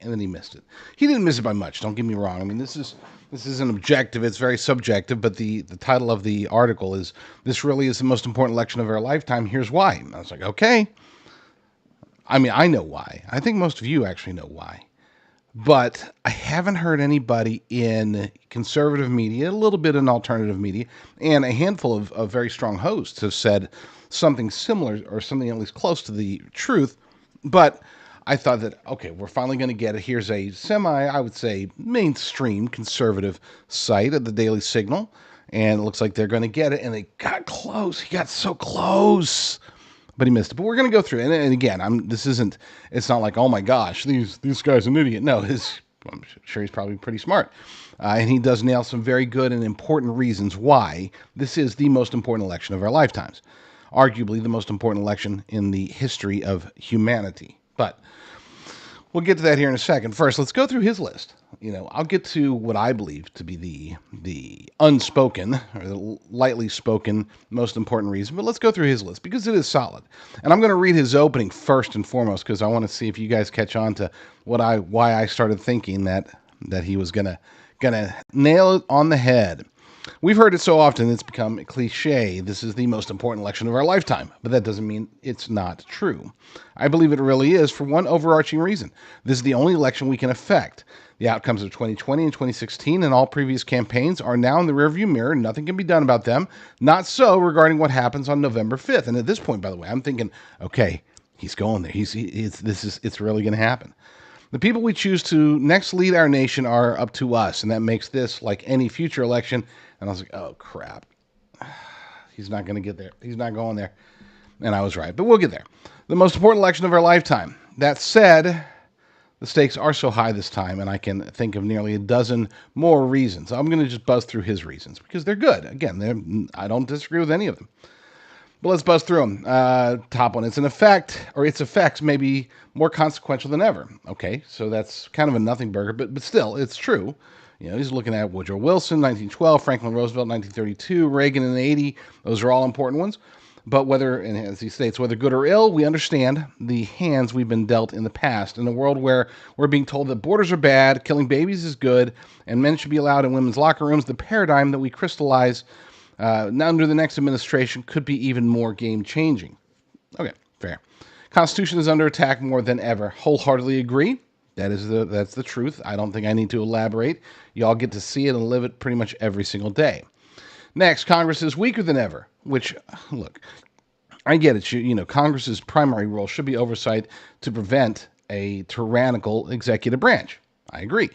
and then he missed it. He didn't miss it by much. Don't get me wrong. I mean, this isn't objective. It's very subjective. But the title of the article is, "This really is the most important election of our lifetime. Here's why." And I was like, okay. I mean, I know why. I think most of you actually know why. But I haven't heard anybody in conservative media, a little bit in alternative media, and a handful of very strong hosts have said something similar or something at least close to the truth. But I thought that, okay, we're finally going to get it. Here's a I would say, mainstream conservative site of the Daily Signal, and it looks like they're going to get it. And they got close. He got so close. But he missed it. But we're going to go through it. And again, it's not like, oh my gosh, this guy's an idiot. No, I'm sure he's probably pretty smart. And he does nail some very good and important reasons why this is the most important election of our lifetimes. Arguably the most important election in the history of humanity. But We'll get to that here in a second. First, let's go through his list. I'll get to what I believe to be the unspoken or the lightly spoken most important reason, but let's go through his list because it is solid. And I'm going to read his opening first and foremost because I want to see if you guys catch on to why I started thinking that he was gonna nail it on the head. We've heard it so often it's become a cliche. This is the most important election of our lifetime, but that doesn't mean it's not true. I believe it really is for one overarching reason. This is the only election we can affect. The outcomes of 2020 and 2016 and all previous campaigns are now in the rearview mirror. Nothing can be done about them. Not so regarding what happens on November 5th. And at this point, by the way, I'm thinking, okay, he's going there. It's really going to happen. The people we choose to next lead our nation are up to us, and that makes this like any future election. And I was like, oh, crap. He's not going to get there. He's not going there. And I was right, but we'll get there. The most important election of our lifetime. That said, the stakes are so high this time, and I can think of nearly a dozen more reasons. I'm going to just buzz through his reasons because they're good. Again, I don't disagree with any of them. But let's buzz through them. Top one, its effects may be more consequential than ever. Okay, so that's kind of a nothing burger, but still, it's true. He's looking at Woodrow Wilson, 1912, Franklin Roosevelt, 1932, Reagan in 80. Those are all important ones. But and as he states, whether good or ill, we understand the hands we've been dealt in the past. In a world where we're being told that borders are bad, killing babies is good, and men should be allowed in women's locker rooms, the paradigm that we crystallize under the next administration could be even more game-changing. Okay, fair. Constitution is under attack more than ever. Wholeheartedly agree. That's the truth. I don't think I need to elaborate. Y'all get to see it and live it pretty much every single day. Next, Congress is weaker than ever, which, look, I get it. Congress's primary role should be oversight to prevent a tyrannical executive branch. I agree.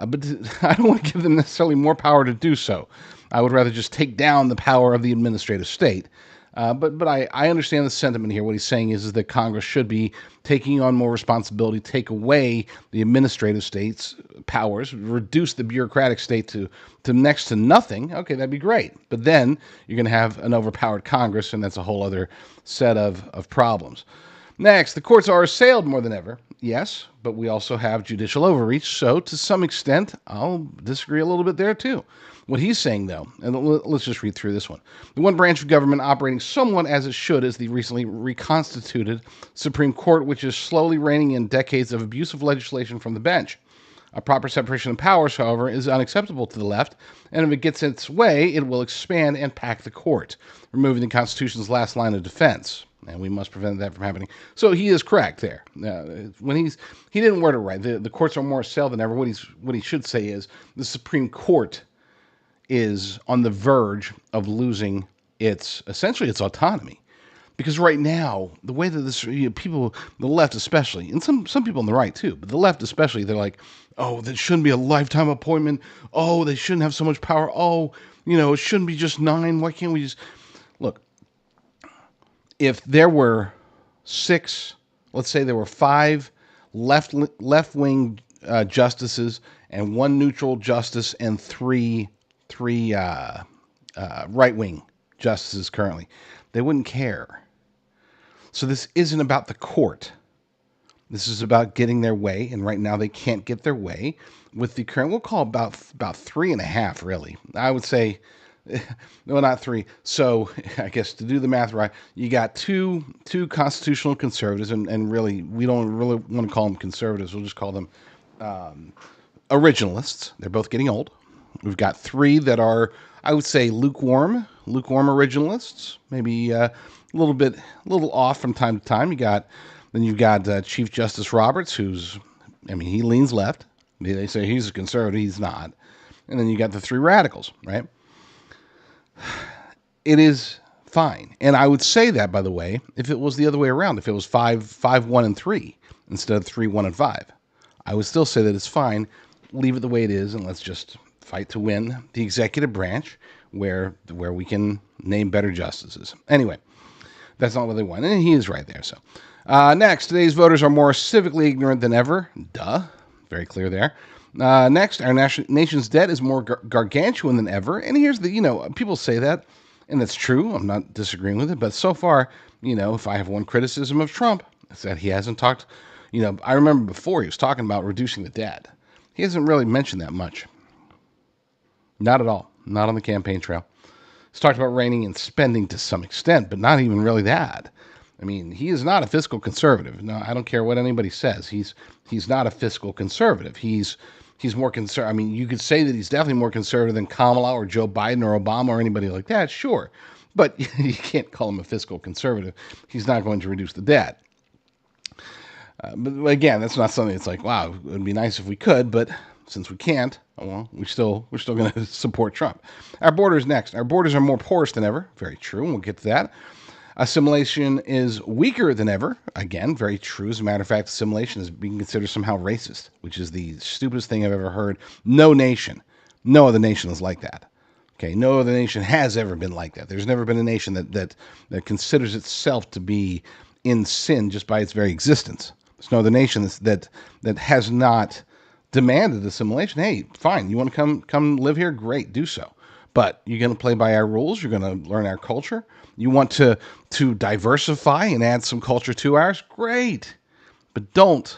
But I don't want to give them necessarily more power to do so. I would rather just take down the power of the administrative state. But I understand the sentiment here. What he's saying is that Congress should be taking on more responsibility, take away the administrative state's powers, reduce the bureaucratic state to next to nothing. Okay, that'd be great. But then you're going to have an overpowered Congress, and that's a whole other set of problems. Next, the courts are assailed more than ever. Yes, but we also have judicial overreach. So to some extent, I'll disagree a little bit there too. What he's saying, though, and let's just read through this one. The one branch of government operating somewhat as it should is the recently reconstituted Supreme Court, which is slowly reining in decades of abusive legislation from the bench. A proper separation of powers, however, is unacceptable to the left, and if it gets its way, it will expand and pack the court, removing the Constitution's last line of defense. And we must prevent that from happening. So he is correct there. He didn't word it right. The courts are more assailed than ever. What he should say is the Supreme Court is on the verge of losing its autonomy, because right now the way that people, the left especially, and some people on the right too, but the left especially, they're like, oh, that shouldn't be a lifetime appointment. Oh, they shouldn't have so much power. Oh, it shouldn't be just 9. Why can't we just look? If there were 6, let's say there were 5 left-wing justices and 1 neutral justice and 3 right-wing justices currently, they wouldn't care. So this isn't about the court. This is about getting their way, and right now they can't get their way with the current, we'll call about 3.5, really. I would say, no, not 3. So I guess to do the math right, you got two constitutional conservatives, and really, we don't really want to call them conservatives. We'll just call them originalists. They're both getting old. We've got 3 that are, I would say, lukewarm originalists, maybe a little off from time to time. You've got Chief Justice Roberts, he leans left. They say he's a conservative, he's not. And then you got the 3 radicals, right? It is fine. And I would say that, by the way, if it was the other way around, if it was 5, 1, and 3 instead of 3, 1, and 5, I would still say that it's fine. Leave it the way it is, and let's just fight to win the executive branch where we can name better justices. Anyway, that's not what they want, and he is right there. So next, today's voters are more civically ignorant than ever. Duh. Very clear there. Next, our nation's debt is more gargantuan than ever. And here's people say that, and that's true. I'm not disagreeing with it. But so far, if I have one criticism of Trump, it's that he hasn't talked I remember before he was talking about reducing the debt. He hasn't really mentioned that much. Not at all. Not on the campaign trail. He's talked about reining in spending to some extent, but not even really that. I mean, he is not a fiscal conservative. No, I don't care what anybody says. He's not a fiscal conservative. He's more conservative. I mean, you could say that he's definitely more conservative than Kamala or Joe Biden or Obama or anybody like that, sure. But you can't call him a fiscal conservative. He's not going to reduce the debt. But again, that's not something that's like, wow, it would be nice if we could, but since we can't, well, we're still going to support Trump. Our borders next. Our borders are more porous than ever. Very true. We'll get to that. Assimilation is weaker than ever. Again, very true. As a matter of fact, assimilation is being considered somehow racist, which is the stupidest thing I've ever heard. No other nation is like that. Okay, no other nation has ever been like that. There's never been a nation that considers itself to be in sin just by its very existence. There's no other nation that has not demanded assimilation. Hey, fine, you want to come live here? Great, do so. But you're going to play by our rules. You're going to learn our culture. You want to diversify and add some culture to ours? Great. But don't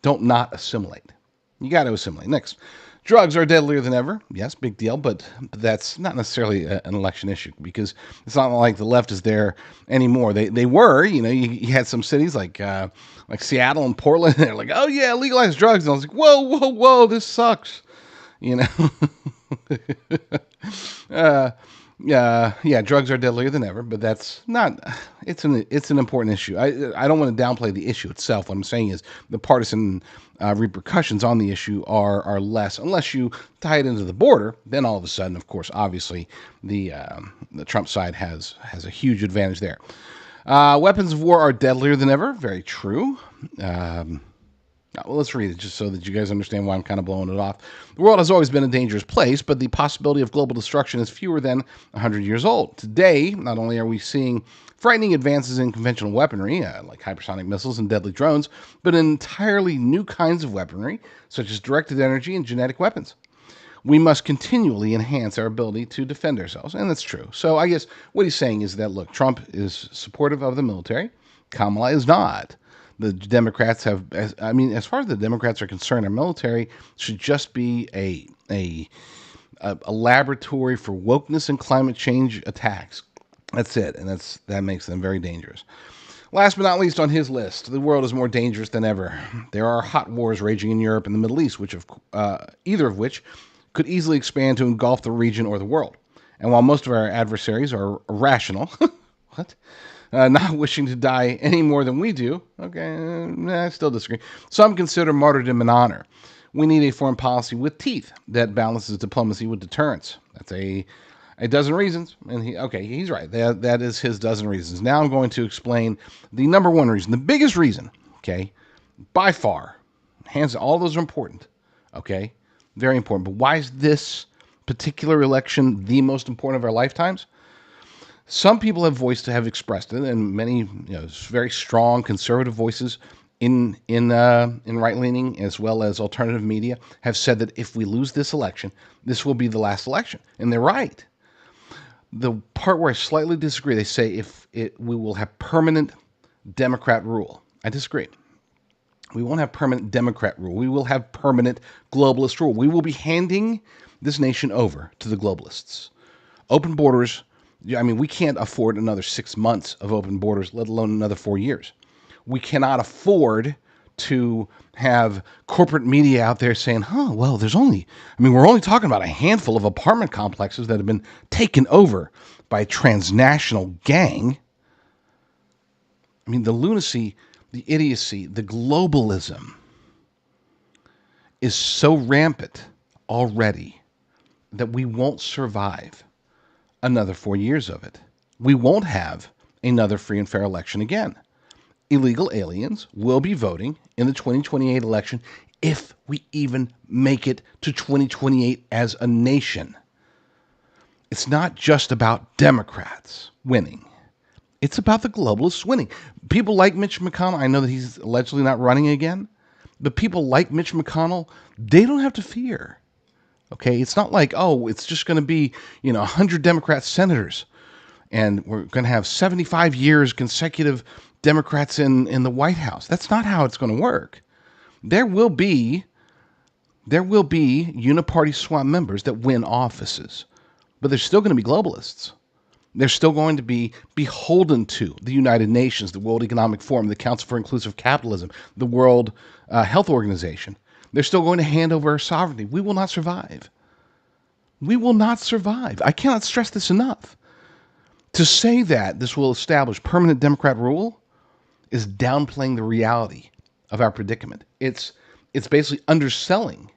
not assimilate. You got to assimilate. Next. Drugs are deadlier than ever. Yes, big deal, but that's not necessarily an election issue because it's not like the left is there anymore. They were, you had some cities like Seattle and Portland. They're like, oh yeah, legalize drugs. And I was like, whoa, this sucks. Yeah, drugs are deadlier than ever, but that's not. It's an important issue. I don't want to downplay the issue itself. What I'm saying is the partisan repercussions on the issue are less, unless you tie it into the border. Then all of a sudden, of course, obviously, the Trump side has a huge advantage there. Weapons of war are deadlier than ever. Very true. Well, let's read it just so that you guys understand why I'm kind of blowing it off. The world has always been a dangerous place, but the possibility of global destruction is fewer than 100 years old. Today, not only are we seeing frightening advances in conventional weaponry, like hypersonic missiles and deadly drones, but entirely new kinds of weaponry, such as directed energy and genetic weapons. We must continually enhance our ability to defend ourselves, and that's true. So I guess what he's saying is that, look, Trump is supportive of the military. Kamala is not. The Democrats as far as the Democrats are concerned, our military should just be a laboratory for wokeness and climate change attacks. That's it, and that makes them very dangerous. Last but not least on his list, the world is more dangerous than ever. There are hot wars raging in Europe and the Middle East, either of which could easily expand to engulf the region or the world. And while most of our adversaries are irrational, what? Not wishing to die any more than we do. Okay, I still disagree. Some consider martyrdom an honor. We need a foreign policy with teeth that balances diplomacy with deterrence. That's a dozen reasons. And he's right. That is his dozen reasons. Now I'm going to explain the number one reason, the biggest reason, okay, by far. Hands, all those are important, okay, very important. But why is this particular election the most important of our lifetimes? Some people have expressed it, and many very strong conservative voices in right-leaning as well as alternative media have said that if we lose this election, this will be the last election, and they're right. The part where I slightly disagree, they say we will have permanent Democrat rule. I disagree. We won't have permanent Democrat rule. We will have permanent globalist rule. We will be handing this nation over to the globalists. Open borders. I mean, we can't afford another 6 months of open borders, let alone another 4 years. We cannot afford to have corporate media out there saying, we're only talking about a handful of apartment complexes that have been taken over by a transnational gang. I mean, the lunacy, the idiocy, the globalism is so rampant already that we won't survive another 4 years of it. We won't have another free and fair election again. Illegal aliens will be voting in the 2028 election if we even make it to 2028 as a nation. It's not just about Democrats winning. It's about the globalists winning. People like Mitch McConnell, I know that he's allegedly not running again, but people like Mitch McConnell, they don't have to fear. Okay, it's not like, it's just going to be, 100 Democrat senators, and we're going to have 75 years consecutive Democrats in the White House. That's not how it's going to work. There will be uniparty swap members that win offices, but there's still going to be globalists. They're still going to be beholden to the United Nations, the World Economic Forum, the Council for Inclusive Capitalism, the World Health Organization. They're still going to hand over our sovereignty. We will not survive. We will not survive. I cannot stress this enough. To say that this will establish permanent Democrat rule is downplaying the reality of our predicament. It's basically underselling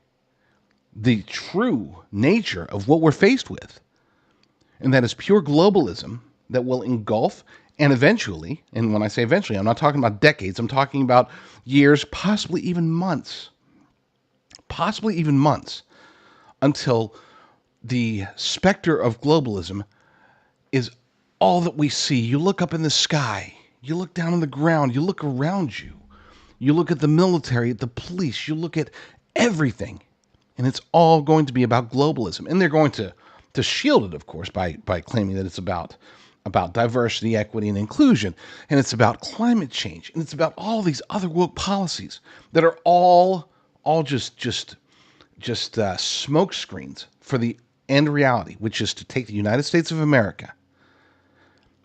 the true nature of what we're faced with. And that is pure globalism that will engulf and eventually, and when I say eventually, I'm not talking about decades, I'm talking about years, possibly even months, until the specter of globalism is all that we see. You look up in the sky, you look down on the ground, you look around you, you look at the military, at the police, you look at everything, and it's all going to be about globalism. And they're going to shield it, of course, by claiming that it's about diversity, equity, and inclusion, and it's about climate change, and it's about all these other woke policies that are all just smoke screens for the end reality, which is to take the United States of America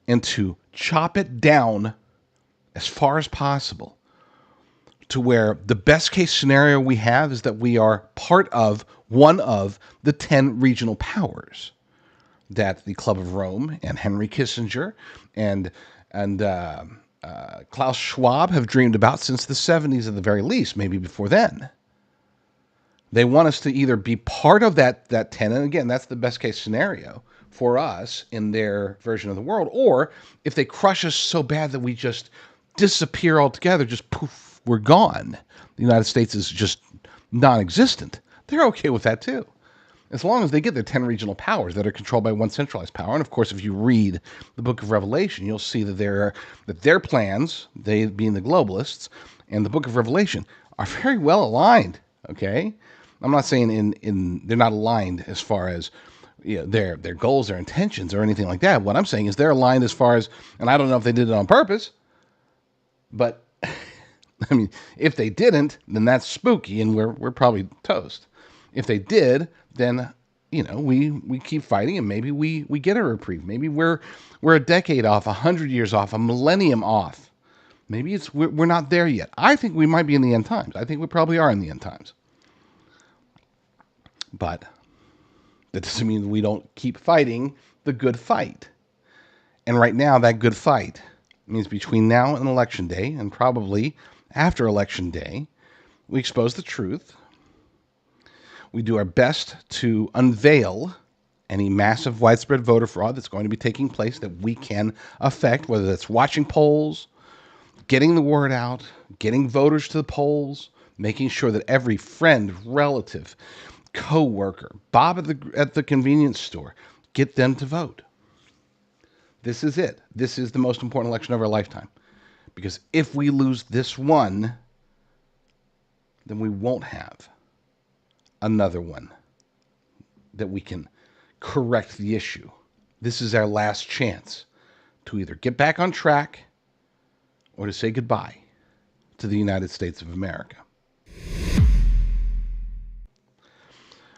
and to chop it down as far as possible to where the best case scenario we have is that we are part of one of the 10 regional powers that the Club of Rome and Henry Kissinger and Klaus Schwab have dreamed about since the 70s at the very least, maybe before then. They want us to either be part of that 10, and again, that's the best case scenario for us in their version of the world, or if they crush us so bad that we just disappear altogether, just poof, we're gone. The United States is just non-existent. They're okay with that too, as long as they get their 10 regional powers that are controlled by one centralized power. And of course, if you read the book of Revelation, you'll see that their plans, they being the globalists, and the book of Revelation are very well aligned. Okay, I'm not saying they're not aligned as far as their goals, their intentions, or anything like that. What I'm saying is they're aligned as far as, and I don't know if they did it on purpose, but I mean, if they didn't, then that's spooky, and we're probably toast. If they did, then we keep fighting, and maybe we get a reprieve. Maybe we're a decade off, 100 years off, a millennium off. Maybe we're not there yet. I think we might be in the end times. I think we probably are in the end times. But that doesn't mean we don't keep fighting the good fight. And right now, that good fight means between now and Election Day, and probably after Election Day, we expose the truth. We do our best to unveil any massive widespread voter fraud that's going to be taking place that we can affect, whether that's watching polls, getting the word out, getting voters to the polls, making sure that every friend, relative, co-worker, Bob at the convenience store, get them to vote. This is it. This is the most important election of our lifetime. Because if we lose this one, then we won't have another one that we can correct the issue. This is our last chance to either get back on track or to say goodbye to the United States of America.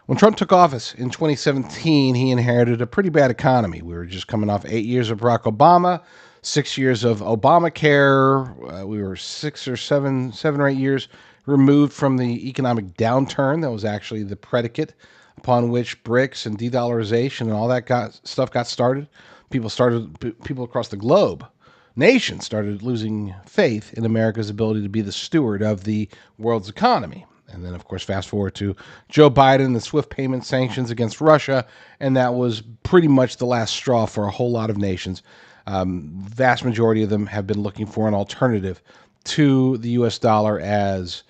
When Trump took office in 2017, he inherited a pretty bad economy. We were just coming off 8 years of Barack Obama, 6 years of Obamacare. We were 7 or 8 years removed from the economic downturn that was actually the predicate upon which BRICS and de-dollarization and all that stuff got started. People across the globe, nations started losing faith in America's ability to be the steward of the world's economy. And then, of course, fast forward to Joe Biden, the swift payment sanctions against Russia, and that was pretty much the last straw for a whole lot of nations. Vast majority of them have been looking for an alternative to the U.S. dollar as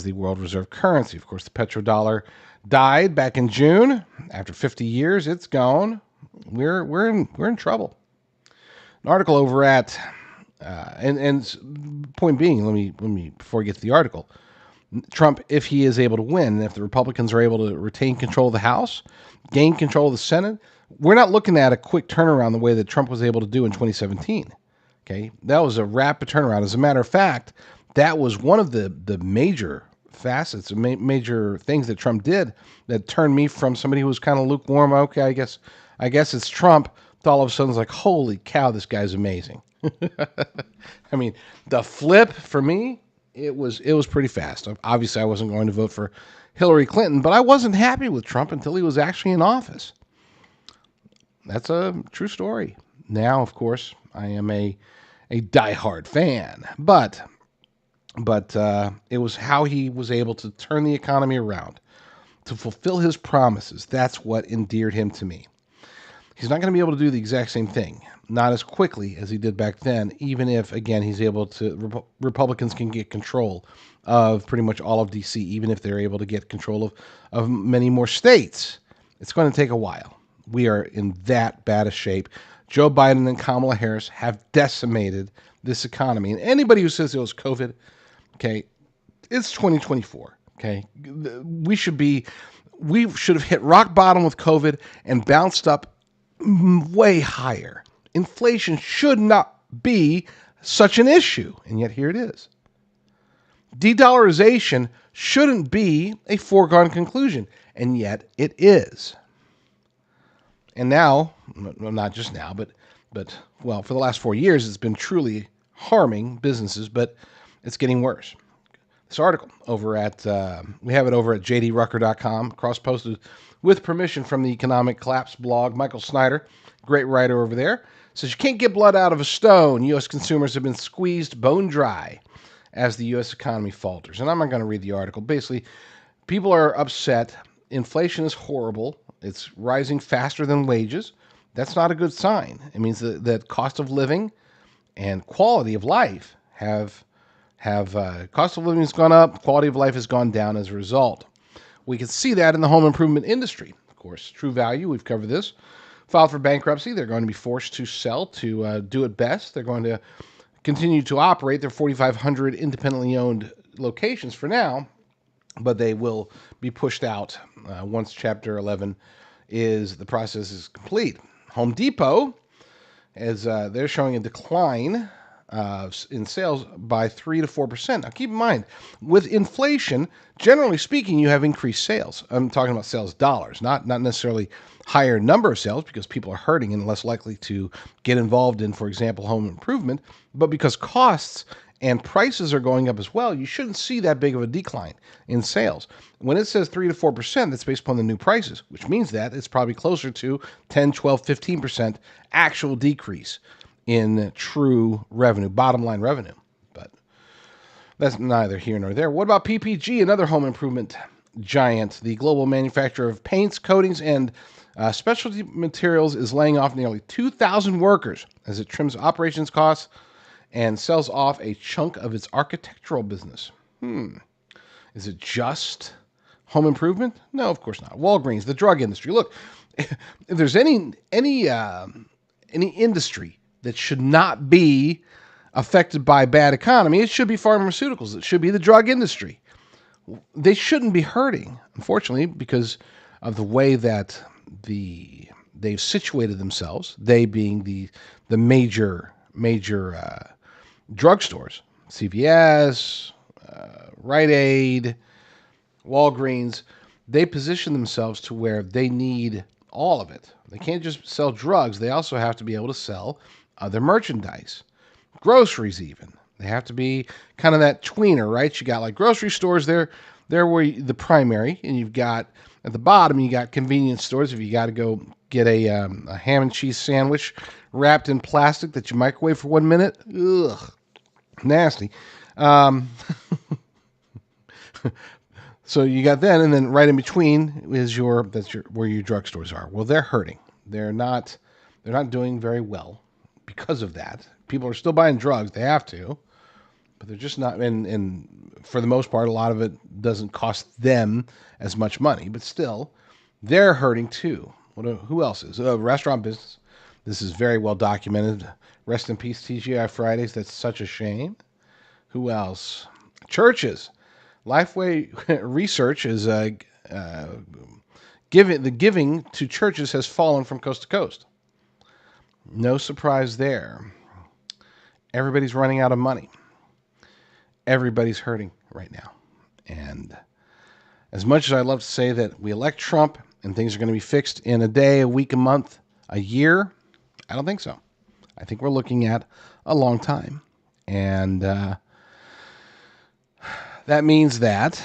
the world reserve currency. Of course, the petrodollar died back in June. After 50 years, it's gone. We're in trouble. An article over at and point being, let me before we get to the article. Trump, if he is able to win, and if the Republicans are able to retain control of the House, gain control of the Senate, we're not looking at a quick turnaround the way that Trump was able to do in 2017. Okay, that was a rapid turnaround. As a matter of fact, that was one of the major facets, major things that Trump did that turned me from somebody who was kind of lukewarm. Okay, I guess it's Trump. To all of a sudden, it's like, holy cow, this guy's amazing. I mean, the flip for me, it was pretty fast. Obviously, I wasn't going to vote for Hillary Clinton, but I wasn't happy with Trump until he was actually in office. That's a true story. Now, of course, I am a diehard fan, but it was how he was able to turn the economy around, to fulfill his promises. That's what endeared him to me. He's not going to be able to do the exact same thing, not as quickly as he did back then, even if, again, he's able to, Republicans can get control of pretty much all of D.C., even if they're able to get control of many more states. It's going to take a while. We are in that bad a shape. Joe Biden and Kamala Harris have decimated this economy. And anybody who says it was COVID, okay, it's 2024, okay? We should have hit rock bottom with COVID and bounced up way higher. Inflation should not be such an issue, and yet here it is. De-dollarization shouldn't be a foregone conclusion, and yet it is. And now, well, not just now, but well, for the last 4 years, it's been truly harming businesses, but it's getting worse. This article over at, we have it over at jdrucker.com, cross-posted with permission from the Economic Collapse blog. Michael Snyder, great writer over there, says you can't get blood out of a stone. U.S. consumers have been squeezed bone dry as the U.S. economy falters. And I'm not going to read the article. Basically, people are upset. Inflation is horrible. It's rising faster than wages. That's not a good sign. It means that cost of living and quality of life have cost of living has gone up, quality of life has gone down as a result. We can see that in the home improvement industry. Of course, True Value, we've covered this, filed for bankruptcy. They're going to be forced to sell to do it best. They're going to continue to operate their 4,500 independently owned locations for now, but they will be pushed out once Chapter 11 the process is complete. Home Depot, as they're showing a decline in sales by 3 to 4%. Now, keep in mind, with inflation, generally speaking, you have increased sales. I'm talking about sales dollars, not necessarily higher number of sales, because people are hurting and less likely to get involved in, for example, home improvement, but because costs and prices are going up as well, you shouldn't see that big of a decline in sales. When it says 3 to 4%, that's based upon the new prices, which means that it's probably closer to 10, 12, 15% actual decrease in true revenue, bottom line revenue. But that's neither here nor there. What about PPG, another home improvement giant? The global manufacturer of paints, coatings, and specialty materials is laying off nearly 2,000 workers as it trims operations costs and sells off a chunk of its architectural business. Is it just home improvement? No, of course not. Walgreens, the drug industry. Look, if there's any industry that should not be affected by bad economy, it should be pharmaceuticals. It should be the drug industry. They shouldn't be hurting, unfortunately, because of the way that they've situated themselves. They being the major drugstores, CVS, Rite Aid, Walgreens. They position themselves to where they need all of it. They can't just sell drugs. They also have to be able to sell other merchandise, groceries even. They have to be kind of that tweener, right? You got like grocery stores there where the primary, and you've got at the bottom, you got convenience stores. If you got to go get a ham and cheese sandwich wrapped in plastic that you microwave for 1 minute, ugh, nasty. So you got that, and then right in between is where your drugstores are. Well, they're hurting. They're not doing very well because of that. People are still buying drugs. They have to, but they're just not. And for the most part, a lot of it doesn't cost them as much money, but still, they're hurting too. Who else is? Restaurant business. This is very well documented. Rest in peace, TGI Fridays. That's such a shame. Who else? Churches. Lifeway Research is giving to churches has fallen from coast to coast. No surprise there. everybody's running out of money. Everybody's hurting right now. And as much as I love to say that we elect Trump and things are going to be fixed in a day, a week, a month, a year, I don't think so. I think we're looking at a long time. And that means that,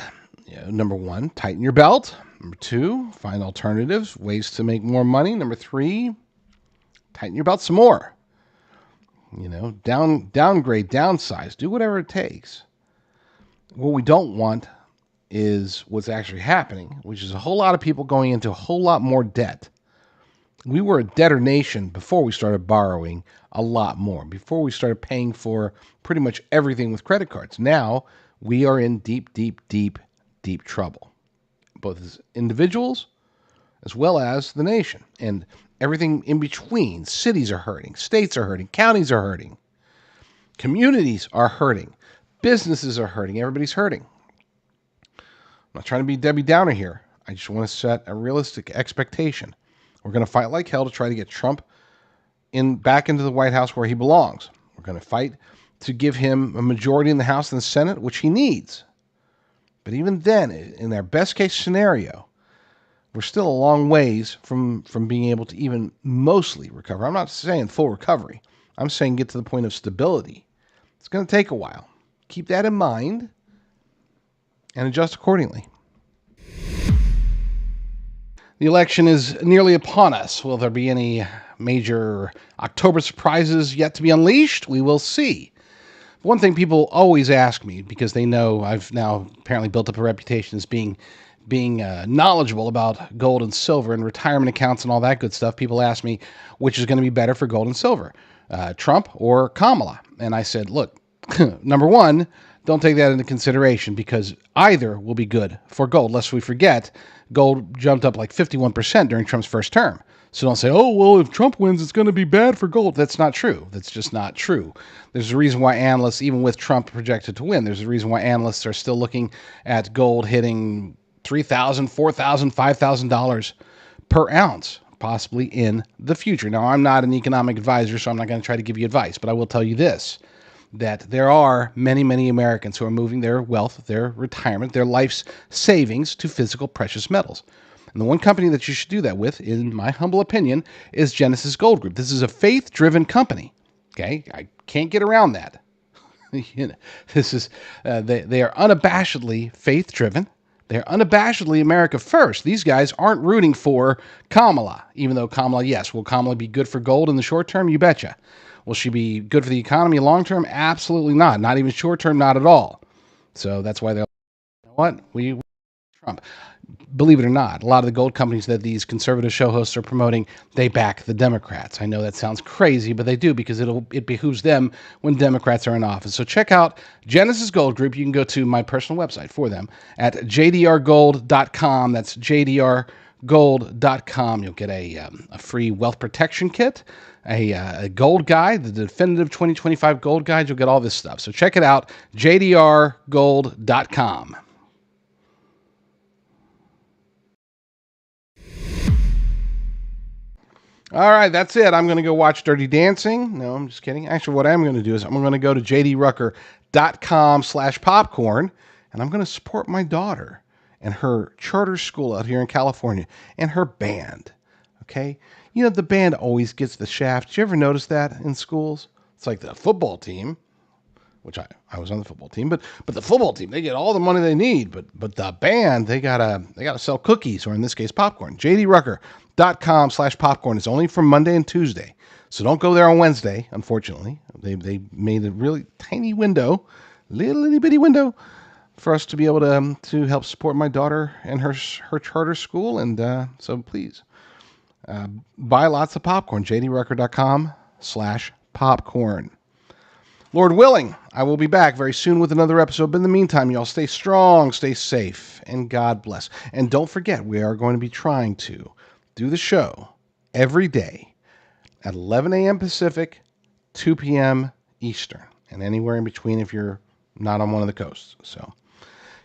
number one, tighten your belt. Number two, find alternatives, ways to make more money. Number three, tighten your belt some more. Downgrade, downsize, do whatever it takes. What we don't want is what's actually happening, which is a whole lot of people going into a whole lot more debt. We were a debtor nation before we started borrowing a lot more, before we started paying for pretty much everything with credit cards. Now we are in deep, deep, deep, deep trouble, both as individuals as well as the nation. And everything in between. Cities are hurting, states are hurting, counties are hurting, communities are hurting, businesses are hurting, everybody's hurting. I'm not trying to be Debbie Downer here. I just want to set a realistic expectation. We're going to fight like hell to try to get Trump back into the White House where he belongs. We're going to fight to give him a majority in the House and the Senate, which he needs. But even then, in our best case scenario, we're still a long ways from being able to even mostly recover. I'm not saying full recovery. I'm saying get to the point of stability. It's going to take a while. Keep that in mind and adjust accordingly. The election is nearly upon us. Will there be any major October surprises yet to be unleashed? We will see. One thing people always ask me, because they know I've now apparently built up a reputation as being knowledgeable about gold and silver and retirement accounts and all that good stuff. People ask me which is going to be better for gold and silver, Trump or Kamala. And I said, look, number one, don't take that into consideration because either will be good for gold. Lest we forget, gold jumped up like 51% during Trump's first term. So don't say, oh, well, if Trump wins, it's going to be bad for gold. That's not true. That's just not true. There's a reason why analysts, even with Trump projected to win, there's a reason why analysts are still looking at gold hitting $3,000, $4,000, $5,000 per ounce, possibly in the future. Now, I'm not an economic advisor, so I'm not going to try to give you advice, but I will tell you this, that there are many, many Americans who are moving their wealth, their retirement, their life's savings to physical precious metals. And the one company that you should do that with, in my humble opinion, is Genesis Gold Group. This is a faith-driven company. Okay, I can't get around that. This is they are unabashedly faith-driven. They're unabashedly America first. These guys aren't rooting for Kamala, even though Kamala, yes, will Kamala be good for gold in the short term? You betcha. Will she be good for the economy long term? Absolutely not. Not even short term, not at all. So that's why they're like, you know what? We Trump. Believe it or not, a lot of the gold companies that these conservative show hosts are promoting, they back the Democrats. I know that sounds crazy, but they do because it behooves them when Democrats are in office. So check out Genesis Gold Group. You can go to my personal website for them at jdrgold.com. That's jdrgold.com. You'll get a free wealth protection kit, a gold guide, the definitive 2025 gold guide. You'll get all this stuff. So check it out, jdrgold.com. All right, that's it. I'm going to go watch Dirty Dancing. No, I'm just kidding. Actually, what I'm going to do is I'm going to go to jdrucker.com/popcorn, and I'm going to support my daughter and her charter school out here in California and her band. Okay? You know, the band always gets the shaft. Did you ever notice that in schools? It's like the football team, which I was on the football team, but the football team, they get all the money they need, but the band, they gotta sell cookies, or in this case, popcorn. jdrucker.com/popcorn is only for Monday and Tuesday. So don't go there on Wednesday, unfortunately. They made a really tiny window, little bitty window, for us to be able to help support my daughter and her charter school. And so please buy lots of popcorn. jdrucker.com/popcorn. Lord willing, I will be back very soon with another episode. But in the meantime, y'all stay strong, stay safe, and God bless. And don't forget, we are going to be trying to do the show every day at 11 a.m. Pacific, 2 p.m. Eastern, and anywhere in between if you're not on one of the coasts. So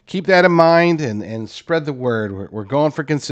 keep that in mind and spread the word. We're going for consistency.